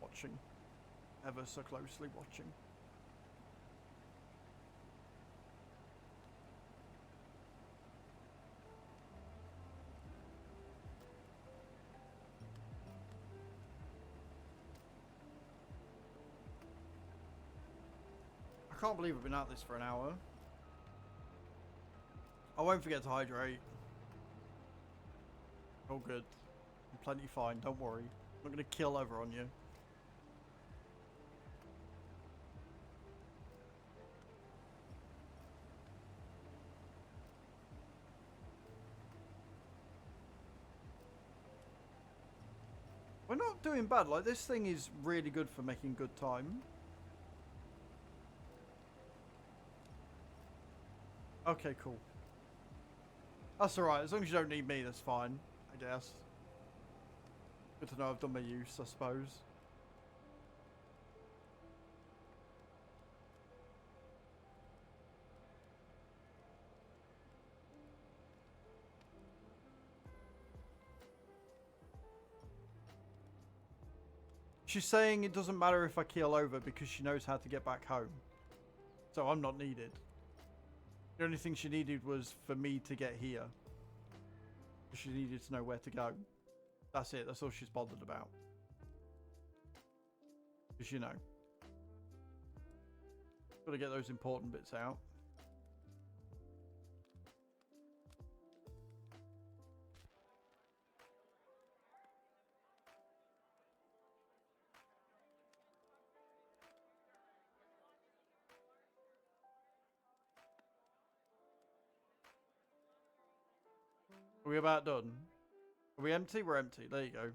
Watching. Ever so closely watching. I can't believe I've been at this for an hour. I won't forget to hydrate. All good. I'm plenty fine, don't worry. I'm not going to kill over on you. We're not doing bad. Like, this thing is really good for making good time. Okay, cool. That's alright. As long as you don't need me, that's fine, I guess. Good to know I've done my use, I suppose. She's saying it doesn't matter if I keel over because she knows how to get back home. So I'm not needed. The only thing she needed was for me to get here. She needed to know where to go. That's it. That's all she's bothered about. Because, you know, got to get those important bits out. Are we about done? Are we empty? We're empty. There you go.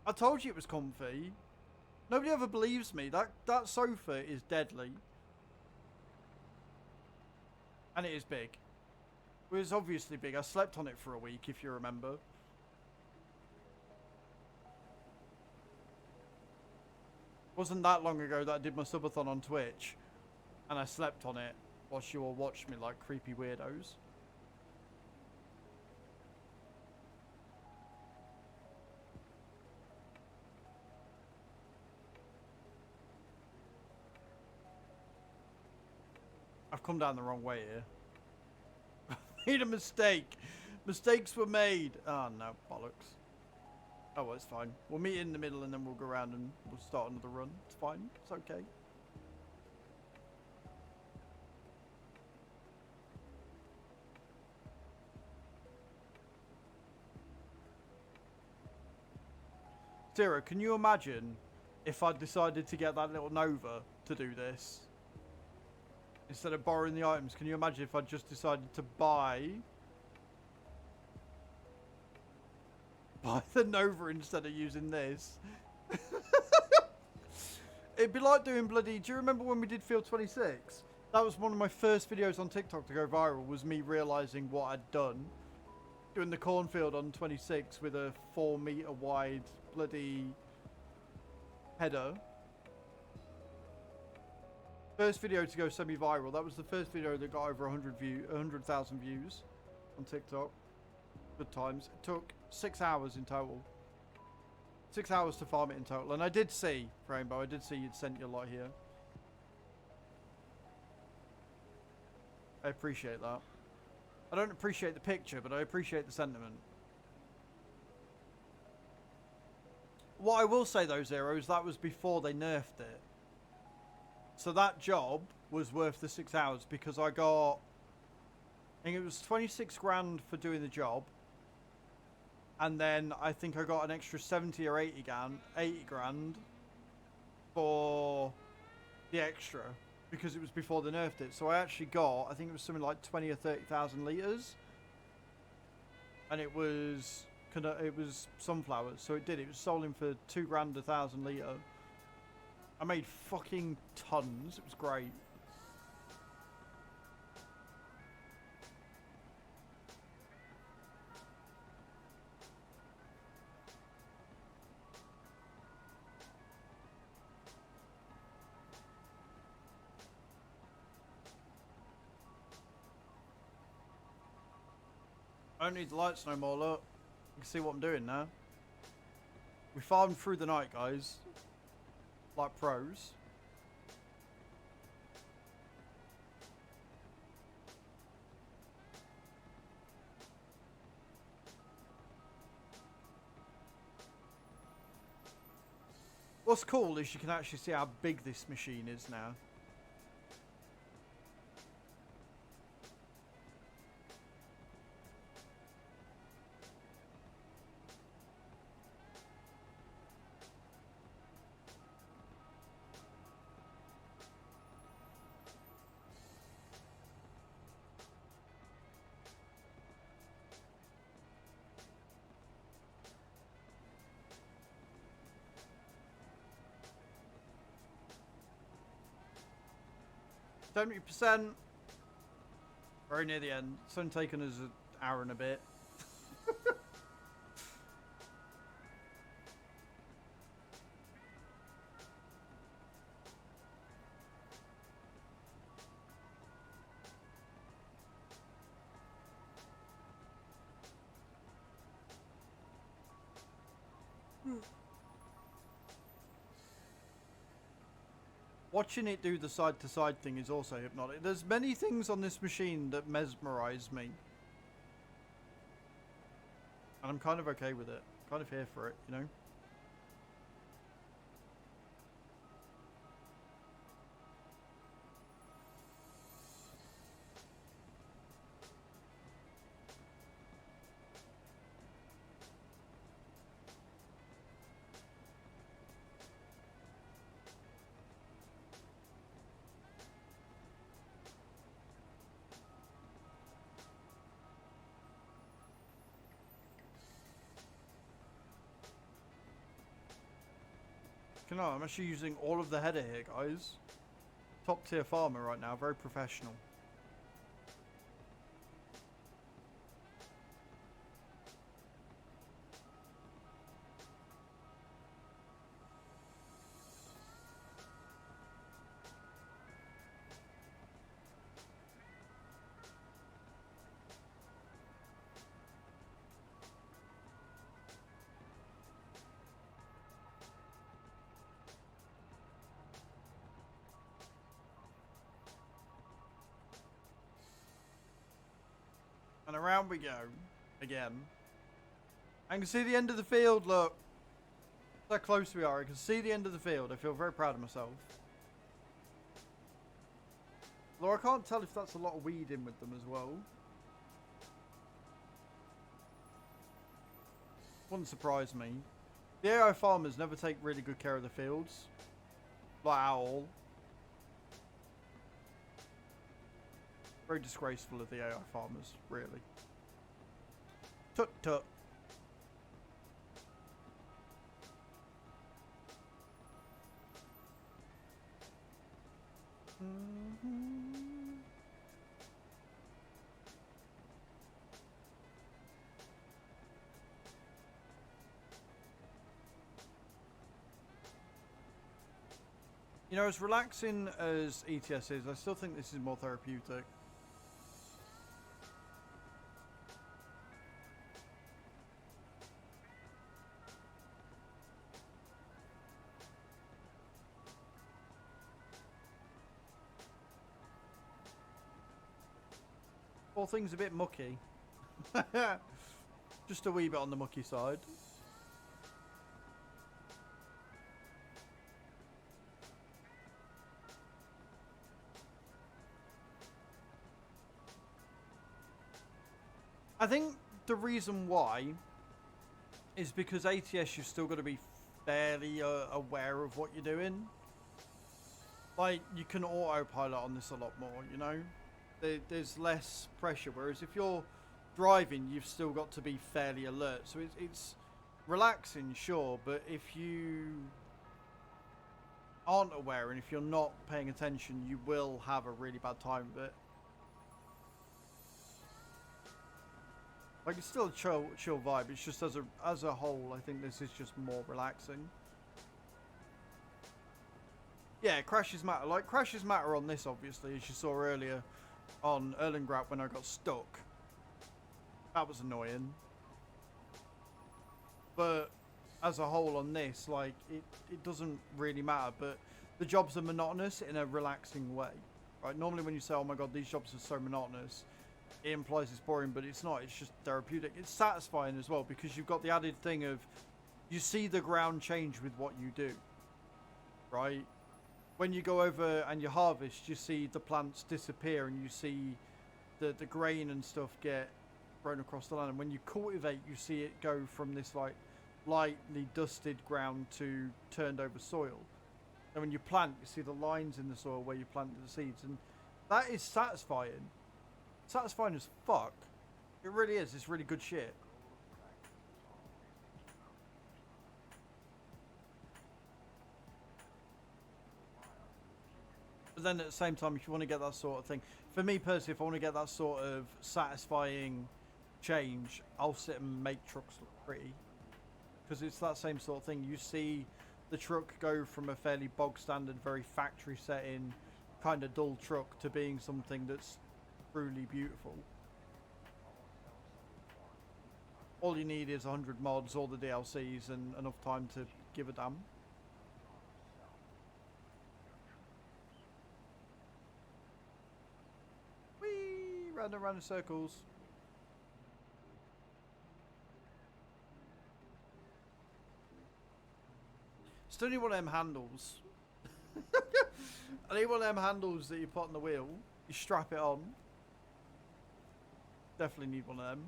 I told you it was comfy. Nobody ever believes me. That sofa is deadly. And it is big. It was obviously big. I slept on it for a week, if you remember. Wasn't that long ago that I did my subathon on Twitch. And I slept on it whilst you all watched me like creepy weirdos. I've come down the wrong way here. Made a mistake. Mistakes were made. Oh, no. Bollocks. Oh, well, it's fine. We'll meet in the middle and then we'll go around and we'll start another run. It's fine. It's okay. Zero, can you imagine if I decided to get that little Nova to do this? Instead of borrowing the items, can you imagine if I just decided to buy the Nova instead of using this? It'd be like doing bloody... Do you remember when we did Field 26? That was one of my first videos on TikTok to go viral, was me realising what I'd done. Doing the cornfield on 26 with a 4 metre wide bloody header. First video to go semi-viral. That was the first video that got over 100,000 views on TikTok. Good times. It took 6 hours in total. 6 hours to farm it in total. And I did see, Rainbow, I did see you'd sent your lot here. I appreciate that. I don't appreciate the picture, but I appreciate the sentiment. What I will say though, Zero, is that was before they nerfed it. So that job was worth the 6 hours because I got... I think it was 26 grand for doing the job. And then I think I got an extra 70 or 80 grand for the extra. Because it was before they nerfed it. So I actually got, I think it was something like 20 or 30,000 litres. And it was sunflowers. So it was selling for 2 grand 1,000 litre. I made fucking tons. It was great. I don't need the lights no more, look. You can see what I'm doing now. We farmed through the night, guys. Like pros. What's cool is you can actually see how big this machine is now. %. Very near the end. It's only taken us an hour and a bit. Watching it do the side-to-side thing is also hypnotic. There's many things on this machine that mesmerize me. And I'm kind of okay with it. Kind of here for it, you know? You know, I'm actually using all of the header here, guys. Top tier farmer right now, very professional. And around we go. Again. I can see the end of the field, look. Look how close we are. I can see the end of the field. I feel very proud of myself. Although I can't tell if that's a lot of weed in with them as well. Wouldn't surprise me. The AI farmers never take really good care of the fields. Like at all. Very disgraceful of the AI farmers, really. Tut tut. You know, as relaxing as ETS is, I still think this is more therapeutic. All things a bit mucky. Just a wee bit on the mucky side. I think the reason why is because ATS you've still got to be fairly aware of what you're doing. Like, you can autopilot on this a lot more, you know? There's less pressure, whereas if you're driving, you've still got to be fairly alert. So it's relaxing, sure, but if you aren't aware and if you're not paying attention, you will have a really bad time with it. Like, it's still a chill vibe. It's just as a whole, I think this is just more relaxing. Yeah, crashes matter. Like, crashes matter on this, obviously, as you saw earlier on Erlengrad when I got stuck. That was annoying. But as a whole on this, like, it doesn't really matter. But the jobs are monotonous in a relaxing way. Right? Normally when you say, oh my god, these jobs are so monotonous, it implies it's boring, but it's not. It's just therapeutic. It's satisfying as well because you've got the added thing of you see the ground change with what you do. Right? When you go over and you harvest, you see the plants disappear and you see the grain and stuff get thrown across the land. And when you cultivate, you see it go from this like lightly dusted ground to turned over soil. And when you plant, you see the lines in the soil where you planted the seeds. And that is satisfying. Satisfying as fuck. It really is. It's really good shit. But then at the same time, if you want to get that sort of thing, for me personally, if I want to get that sort of satisfying change, I'll sit and make trucks look pretty. Because it's that same sort of thing. You see the truck go from a fairly bog standard, very factory setting, kind of dull truck to being something that's truly beautiful. All you need is 100 mods, all the DLCs, and enough time to give a damn. Whee! Round and round in circles. Still need one of them handles. I need one of them handles that you put on the wheel. You strap it on. Definitely need one of them.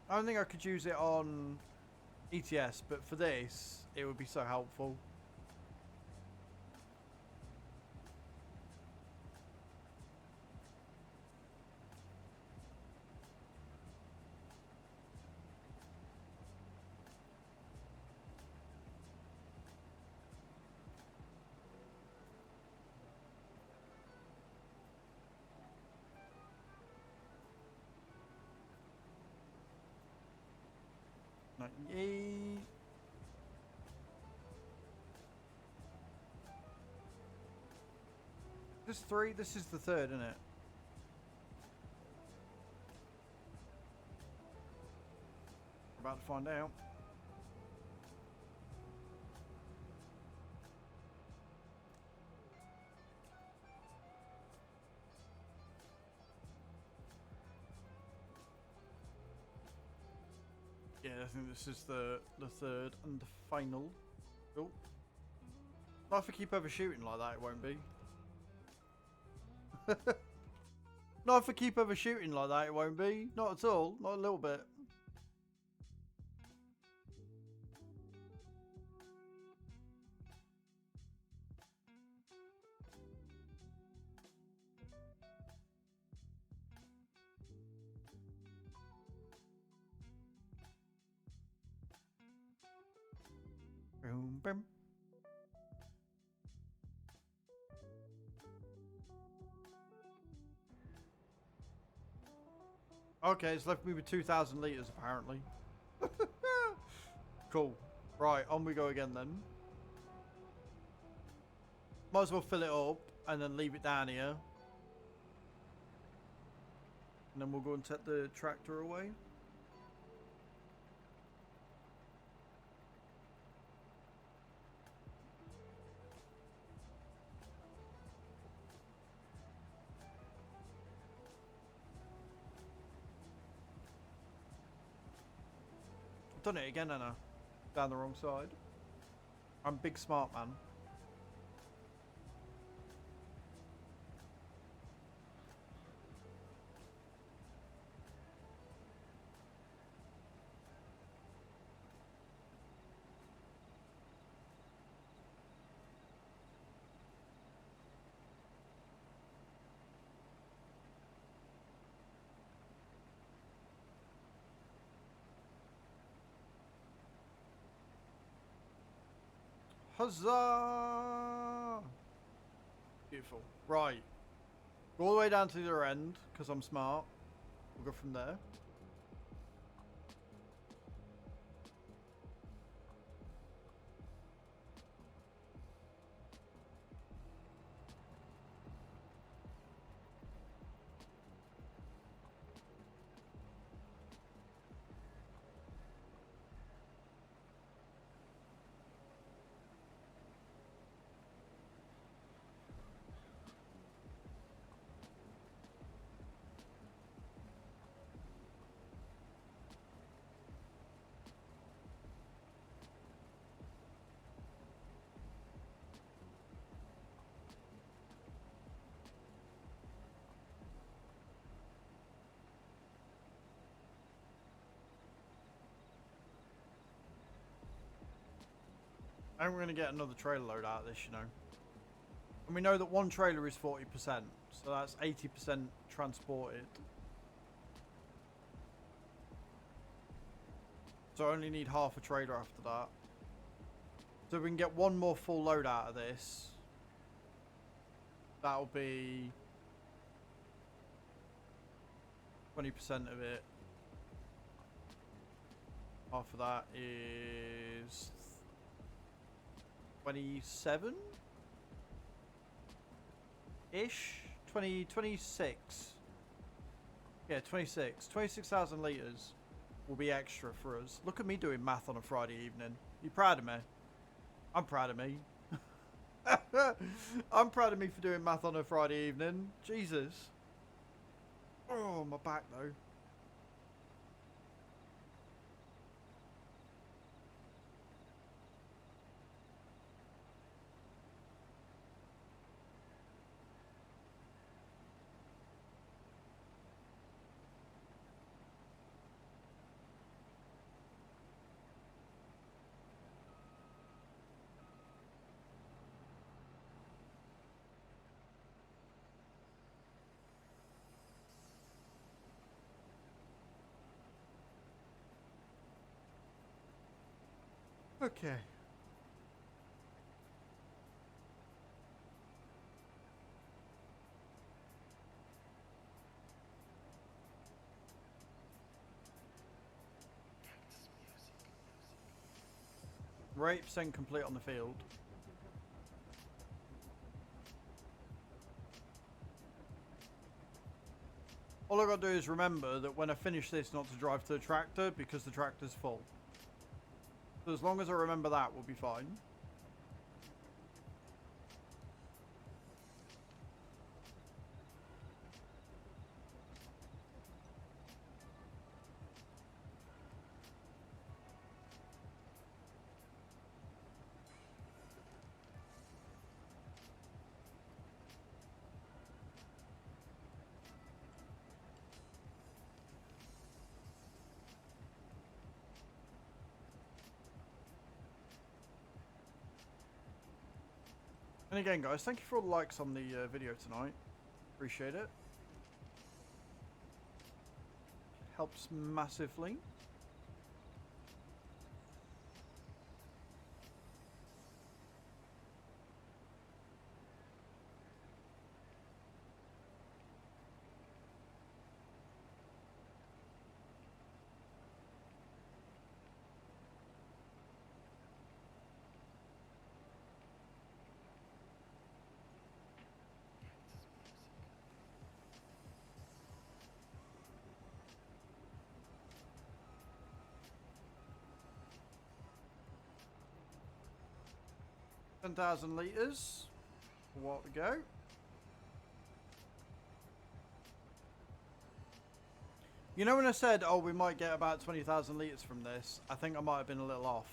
I don't think I could use it on ETS, but for this, it would be so helpful. Yay. This 3, this is the 3rd, isn't it? About to find out. Yeah, I think this is the third and the final. Oh. Not if I keep overshooting like that, it won't be. Not if I keep overshooting like that, it won't be. Not at all. Not a little bit. Boom, boom. Okay, it's left me with 2,000 litres apparently. Cool. Right, on we go again then. Might as well fill it up and then leave it down here. And then we'll go and take the tractor away. Done it again, Anna. Down the wrong side. I'm big smart man. Huzzah! Beautiful. Right. Go all the way down to the other end, because I'm smart. We'll go from there. And we're going to get another trailer load out of this, you know. And we know that one trailer is 40%, so that's 80% transported. So I only need half a trailer after that. So we can get one more full load out of this. That'll be 20% of it. Half of that is 27 ish. 26. Yeah, 26. 26,000 litres will be extra for us. Look at me doing math on a Friday evening. You proud of me? I'm proud of me. I'm proud of me for doing math on a Friday evening. Jesus. Oh, my back though. Okay. We're 8% complete on the field. All I gotta do is remember that when I finish this not to drive to the tractor because the tractor's full. So as long as I remember that, we'll be fine. And again, guys, thank you for all the likes on the video tonight. Appreciate it. Helps massively. $10,000 litres. What we go. You know when I said, oh, we might get about 20,000 litres from this, I think I might have been a little off.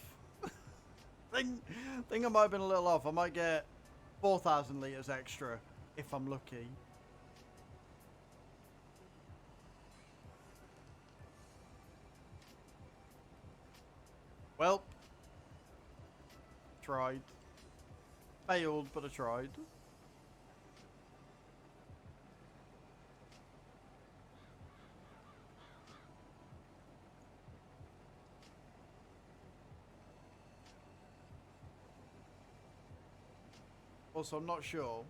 think I might have been a little off. I might get 4,000 litres extra if I'm lucky. Well, tried. Failed, but I tried. Also, I'm not sure,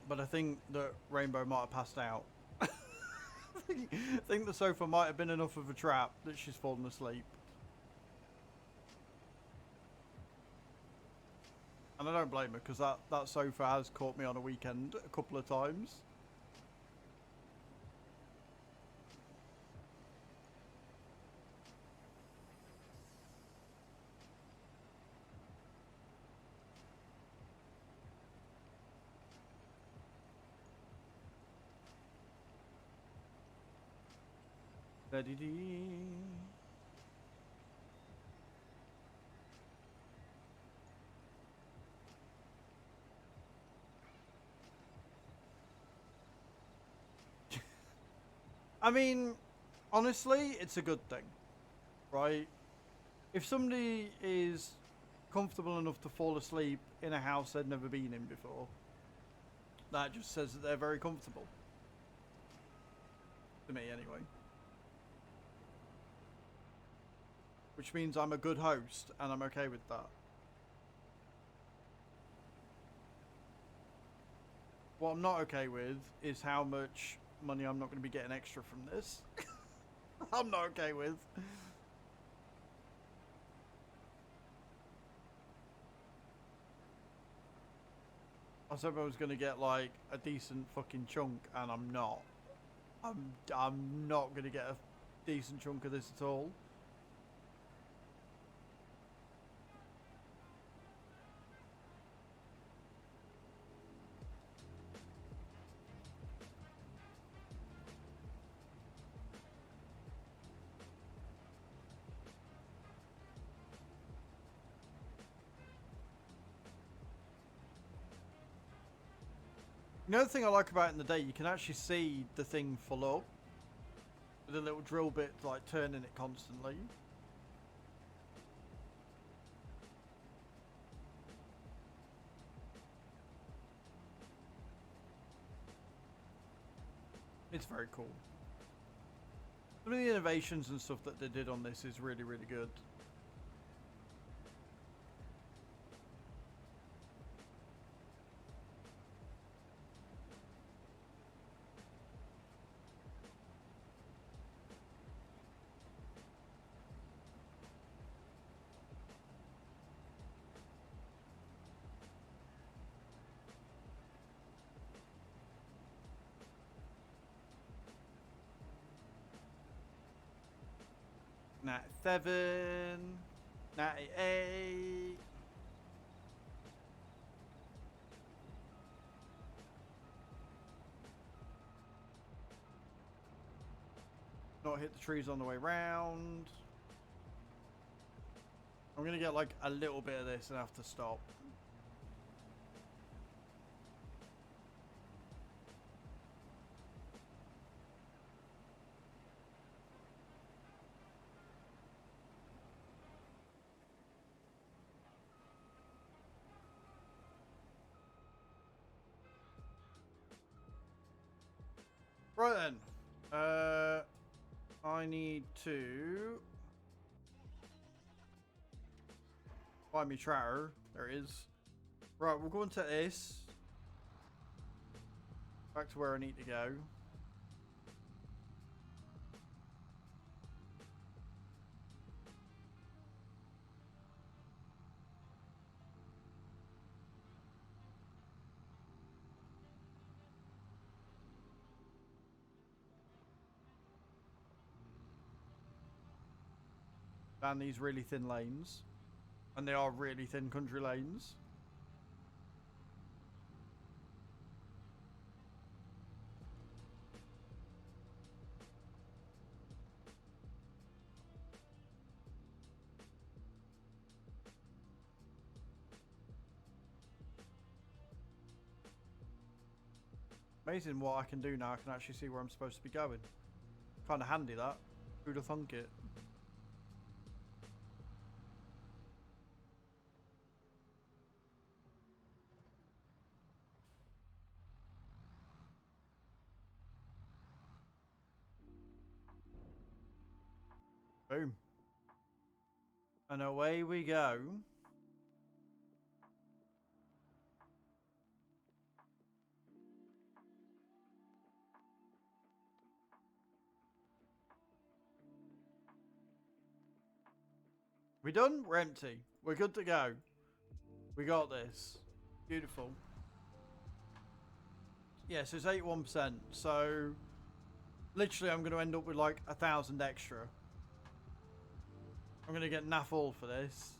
but I think that Rainbow might have passed out. I think the sofa might have been enough of a trap that she's fallen asleep. And I don't blame her, because that sofa has caught me on a weekend a couple of times. Da-dee-dee. I mean, honestly, it's a good thing, right? If somebody is comfortable enough to fall asleep in a house they've never been in before, that just says that they're very comfortable. To me, anyway. Which means I'm a good host, and I'm okay with that. What I'm not okay with is how much money I'm not going to be getting extra from this. I'm not okay with. I said I was going to get like a decent fucking chunk, and I'm not. I'm not going to get a decent chunk of this at all. Another thing I like about it in the day, you can actually see the thing full up with a little drill bit like turning it constantly. It's very cool. Some of the innovations and stuff that they did on this is really, really good. Nat 7, 98. Not hit the trees on the way round. I'm gonna get like a little bit of this and have to stop. Right then. I need to find me tractor. There it is. Right, we'll go into this. Back to where I need to go. Down these really thin lanes. And they are really thin country lanes. Amazing what I can do now. I can actually see where I'm supposed to be going. Kind of handy that. Who'd have thunk it? Boom. And away we go. We done? We're empty. We're good to go. We got this. Beautiful. Yeah, so it's 81%. So literally I'm going to end up with like 1,000 extra. I'm going to get naff all for this.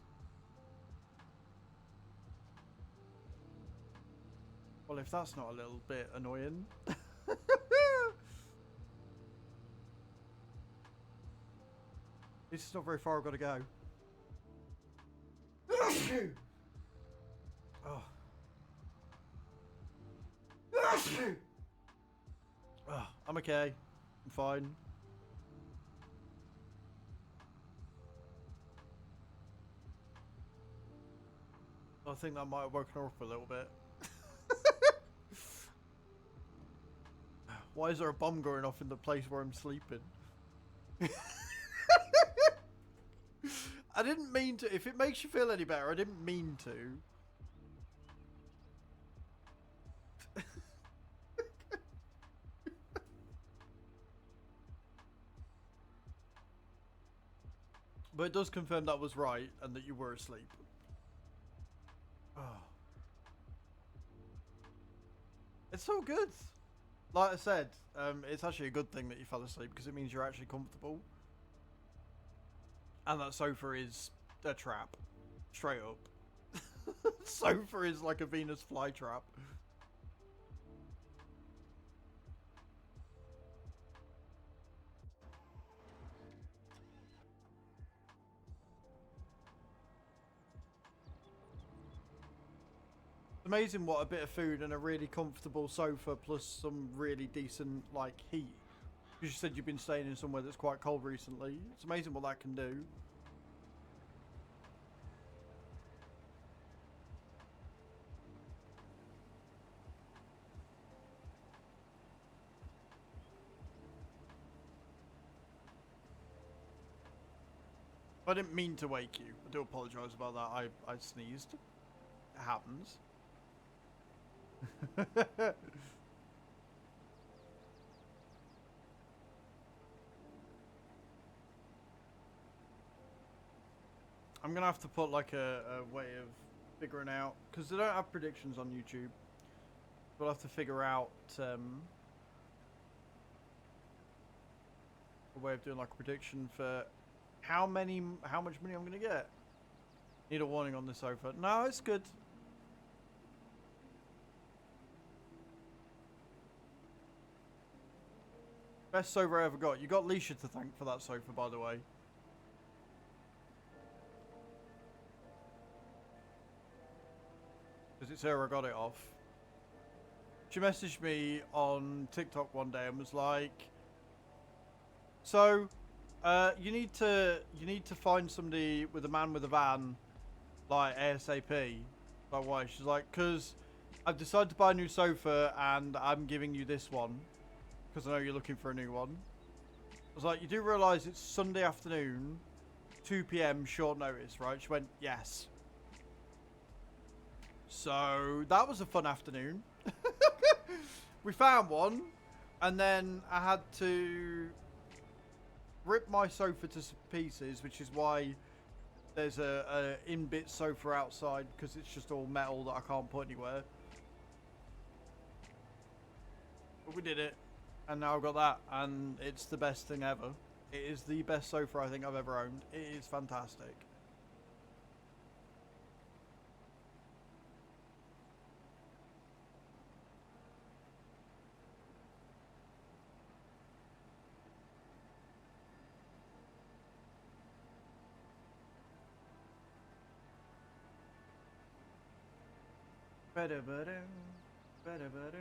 Well, if that's not a little bit annoying. This is not very far I've got to go. Oh. Oh, I'm okay. I'm fine. I think that might have woken her up a little bit. Why is there a bomb going off in the place where I'm sleeping? I didn't mean to. If it makes you feel any better, I didn't mean to. But it does confirm that was right and that you were asleep. Oh. It's so good. Like I said, it's actually a good thing that you fell asleep because it means you're actually comfortable. And that sofa is a trap. Straight up. Sofa is like a Venus flytrap. Amazing what a bit of food and a really comfortable sofa plus some really decent like heat. Because you said you've been staying in somewhere that's quite cold recently. It's amazing what that can do. I didn't mean to wake you. I do apologise about that. I sneezed. It happens. I'm gonna have to put like a way of figuring out, because they don't have predictions on YouTube. We'll have to figure out a way of doing like a prediction for how much money I'm gonna get. Need a warning on this sofa. No, it's good. Best sofa I ever got. You got Leisha to thank for that sofa, by the way. Because it's her I got it off. She messaged me on TikTok one day and was like, so you need to find somebody with a man with a van, like ASAP. Like why? She's like, because I've decided to buy a new sofa and I'm giving you this one. because I know you're looking for a new one. I was like, you do realise it's Sunday afternoon, 2 p.m. short notice, right? She went, yes. So that was a fun afternoon. We found one, and then I had to rip my sofa to pieces, which is why there's a in-bit sofa outside, because it's just all metal that I can't put anywhere. But we did it, and now I've got that, and it's the best thing ever. It is the best sofa I think I've ever owned. It is fantastic. Ba-da-ba-doo, ba-da-ba-doo.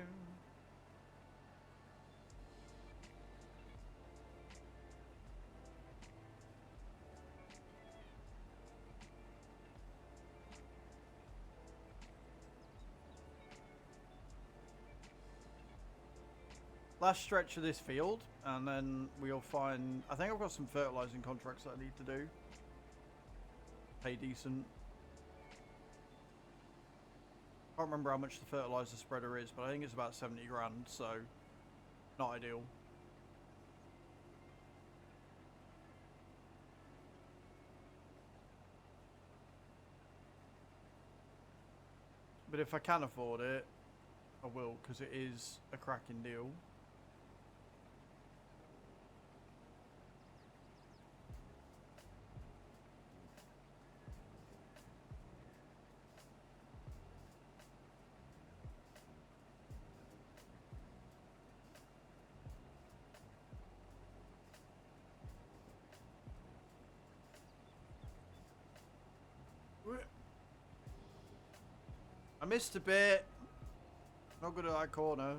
Last stretch of this field, and then we'll find... I think I've got some fertilising contracts that I need to do. Pay decent. Can't remember how much the fertiliser spreader is, but I think it's about 70 grand, so not ideal. But if I can afford it, I will, because it is a cracking deal. I missed a bit. Not good at that corner.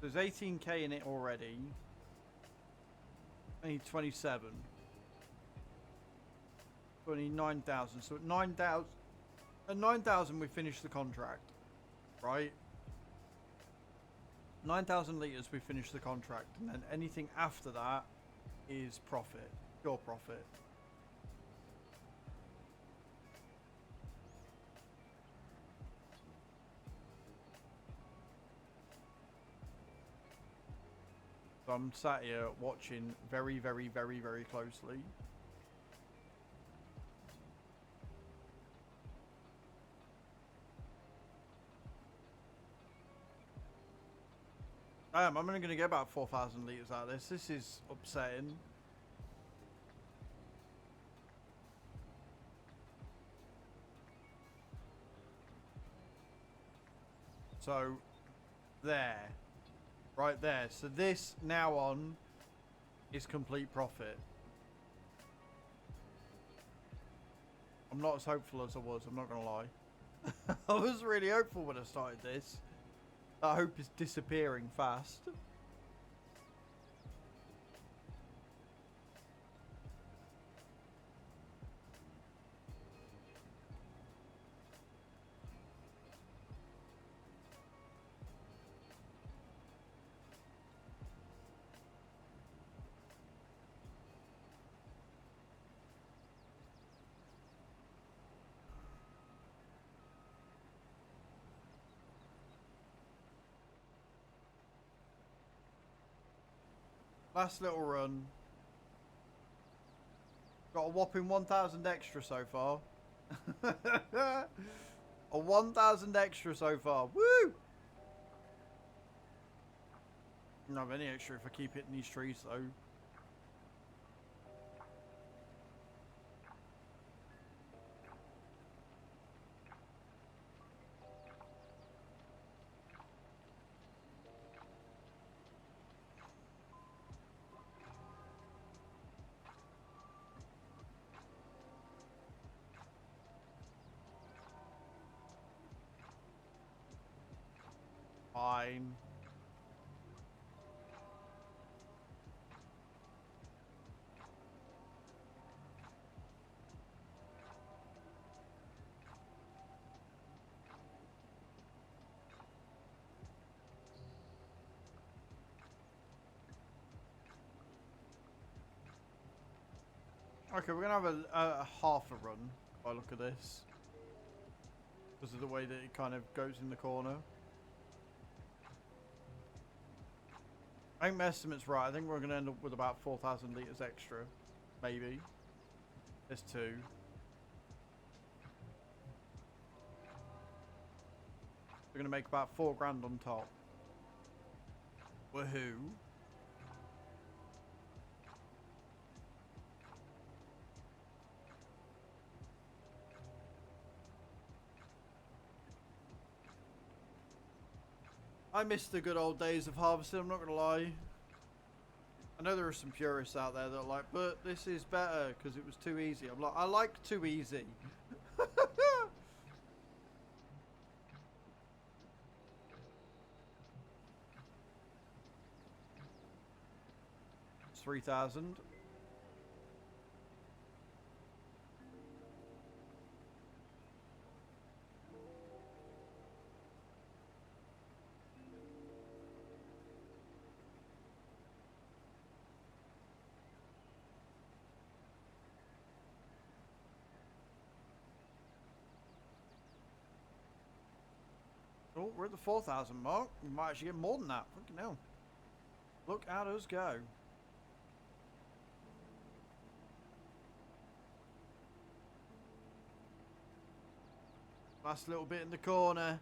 There's 18k in it already. I need 27. So I need 9,000. So at 9,000, at 9,000 we finish the contract, right? 9,000 litres we finish the contract, and then anything after that is profit, pure profit. So I'm sat here watching very, very, very, very closely. I'm only going to get about 4,000 litres out of this. This is upsetting. So, there. Right there. So this, now on, is complete profit. I'm not as hopeful as I was, I'm not going to lie. I was really hopeful when I started this. That hope is disappearing fast. Last little run. Got a whopping 1,000 extra so far. A 1,000 extra so far. Woo! Don't have any extra if I keep hitting these trees though. fine. Okay, we're going to have a half a run by look at this. Because of the way that it kind of goes in the corner. I think my estimate's right. I think we're going to end up with about 4,000 litres extra. Maybe. There's 2. We're going to make about 4 grand on top. Woohoo. I miss the good old days of harvesting, I'm not going to lie. I know there are some purists out there that are like, but this is better because it was too easy. I'm like, I like too easy. It's 3,000. Oh, we're at the 4,000 mark. We might actually get more than that. Fucking hell. Look at us go. Last little bit in the corner.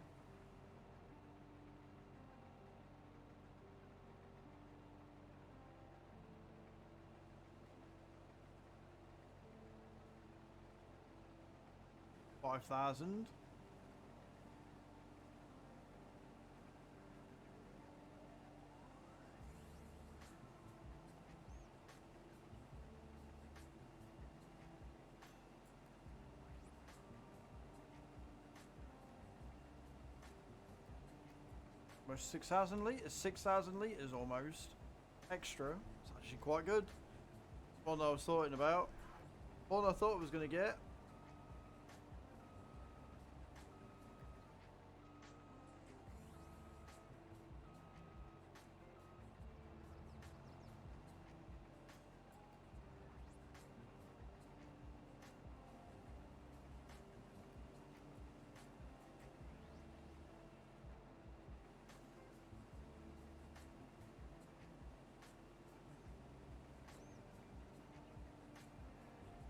$5,000. Almost 6,000 litres. 6,000 litres almost. Extra. It's actually quite good. More than I was thought about. More than I thought I was going to get.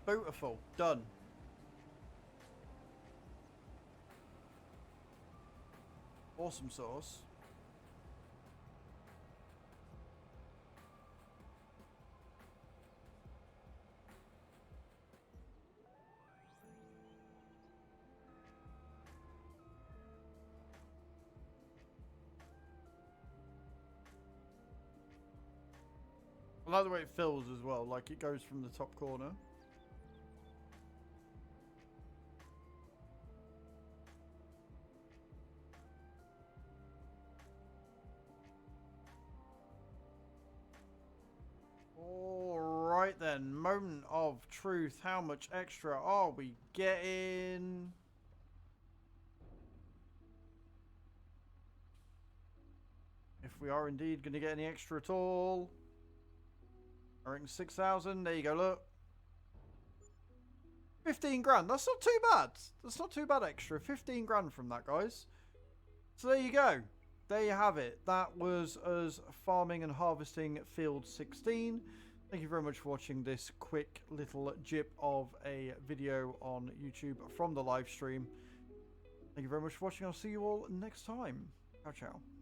Beautiful. Done. Awesome sauce. I like the way it fills as well, like it goes from the top corner. Alright then, moment of truth. How much extra are we getting? If we are indeed going to get any extra at all. I reckon 6,000. There you go, look. 15 grand. That's not too bad. That's not too bad extra. 15 grand from that, guys. So there you go. There you have it. That was us farming and harvesting field 16. Thank you very much for watching this quick little jip of a video on YouTube from the live stream. Thank you very much for watching. I'll see you all next time. Ciao, ciao.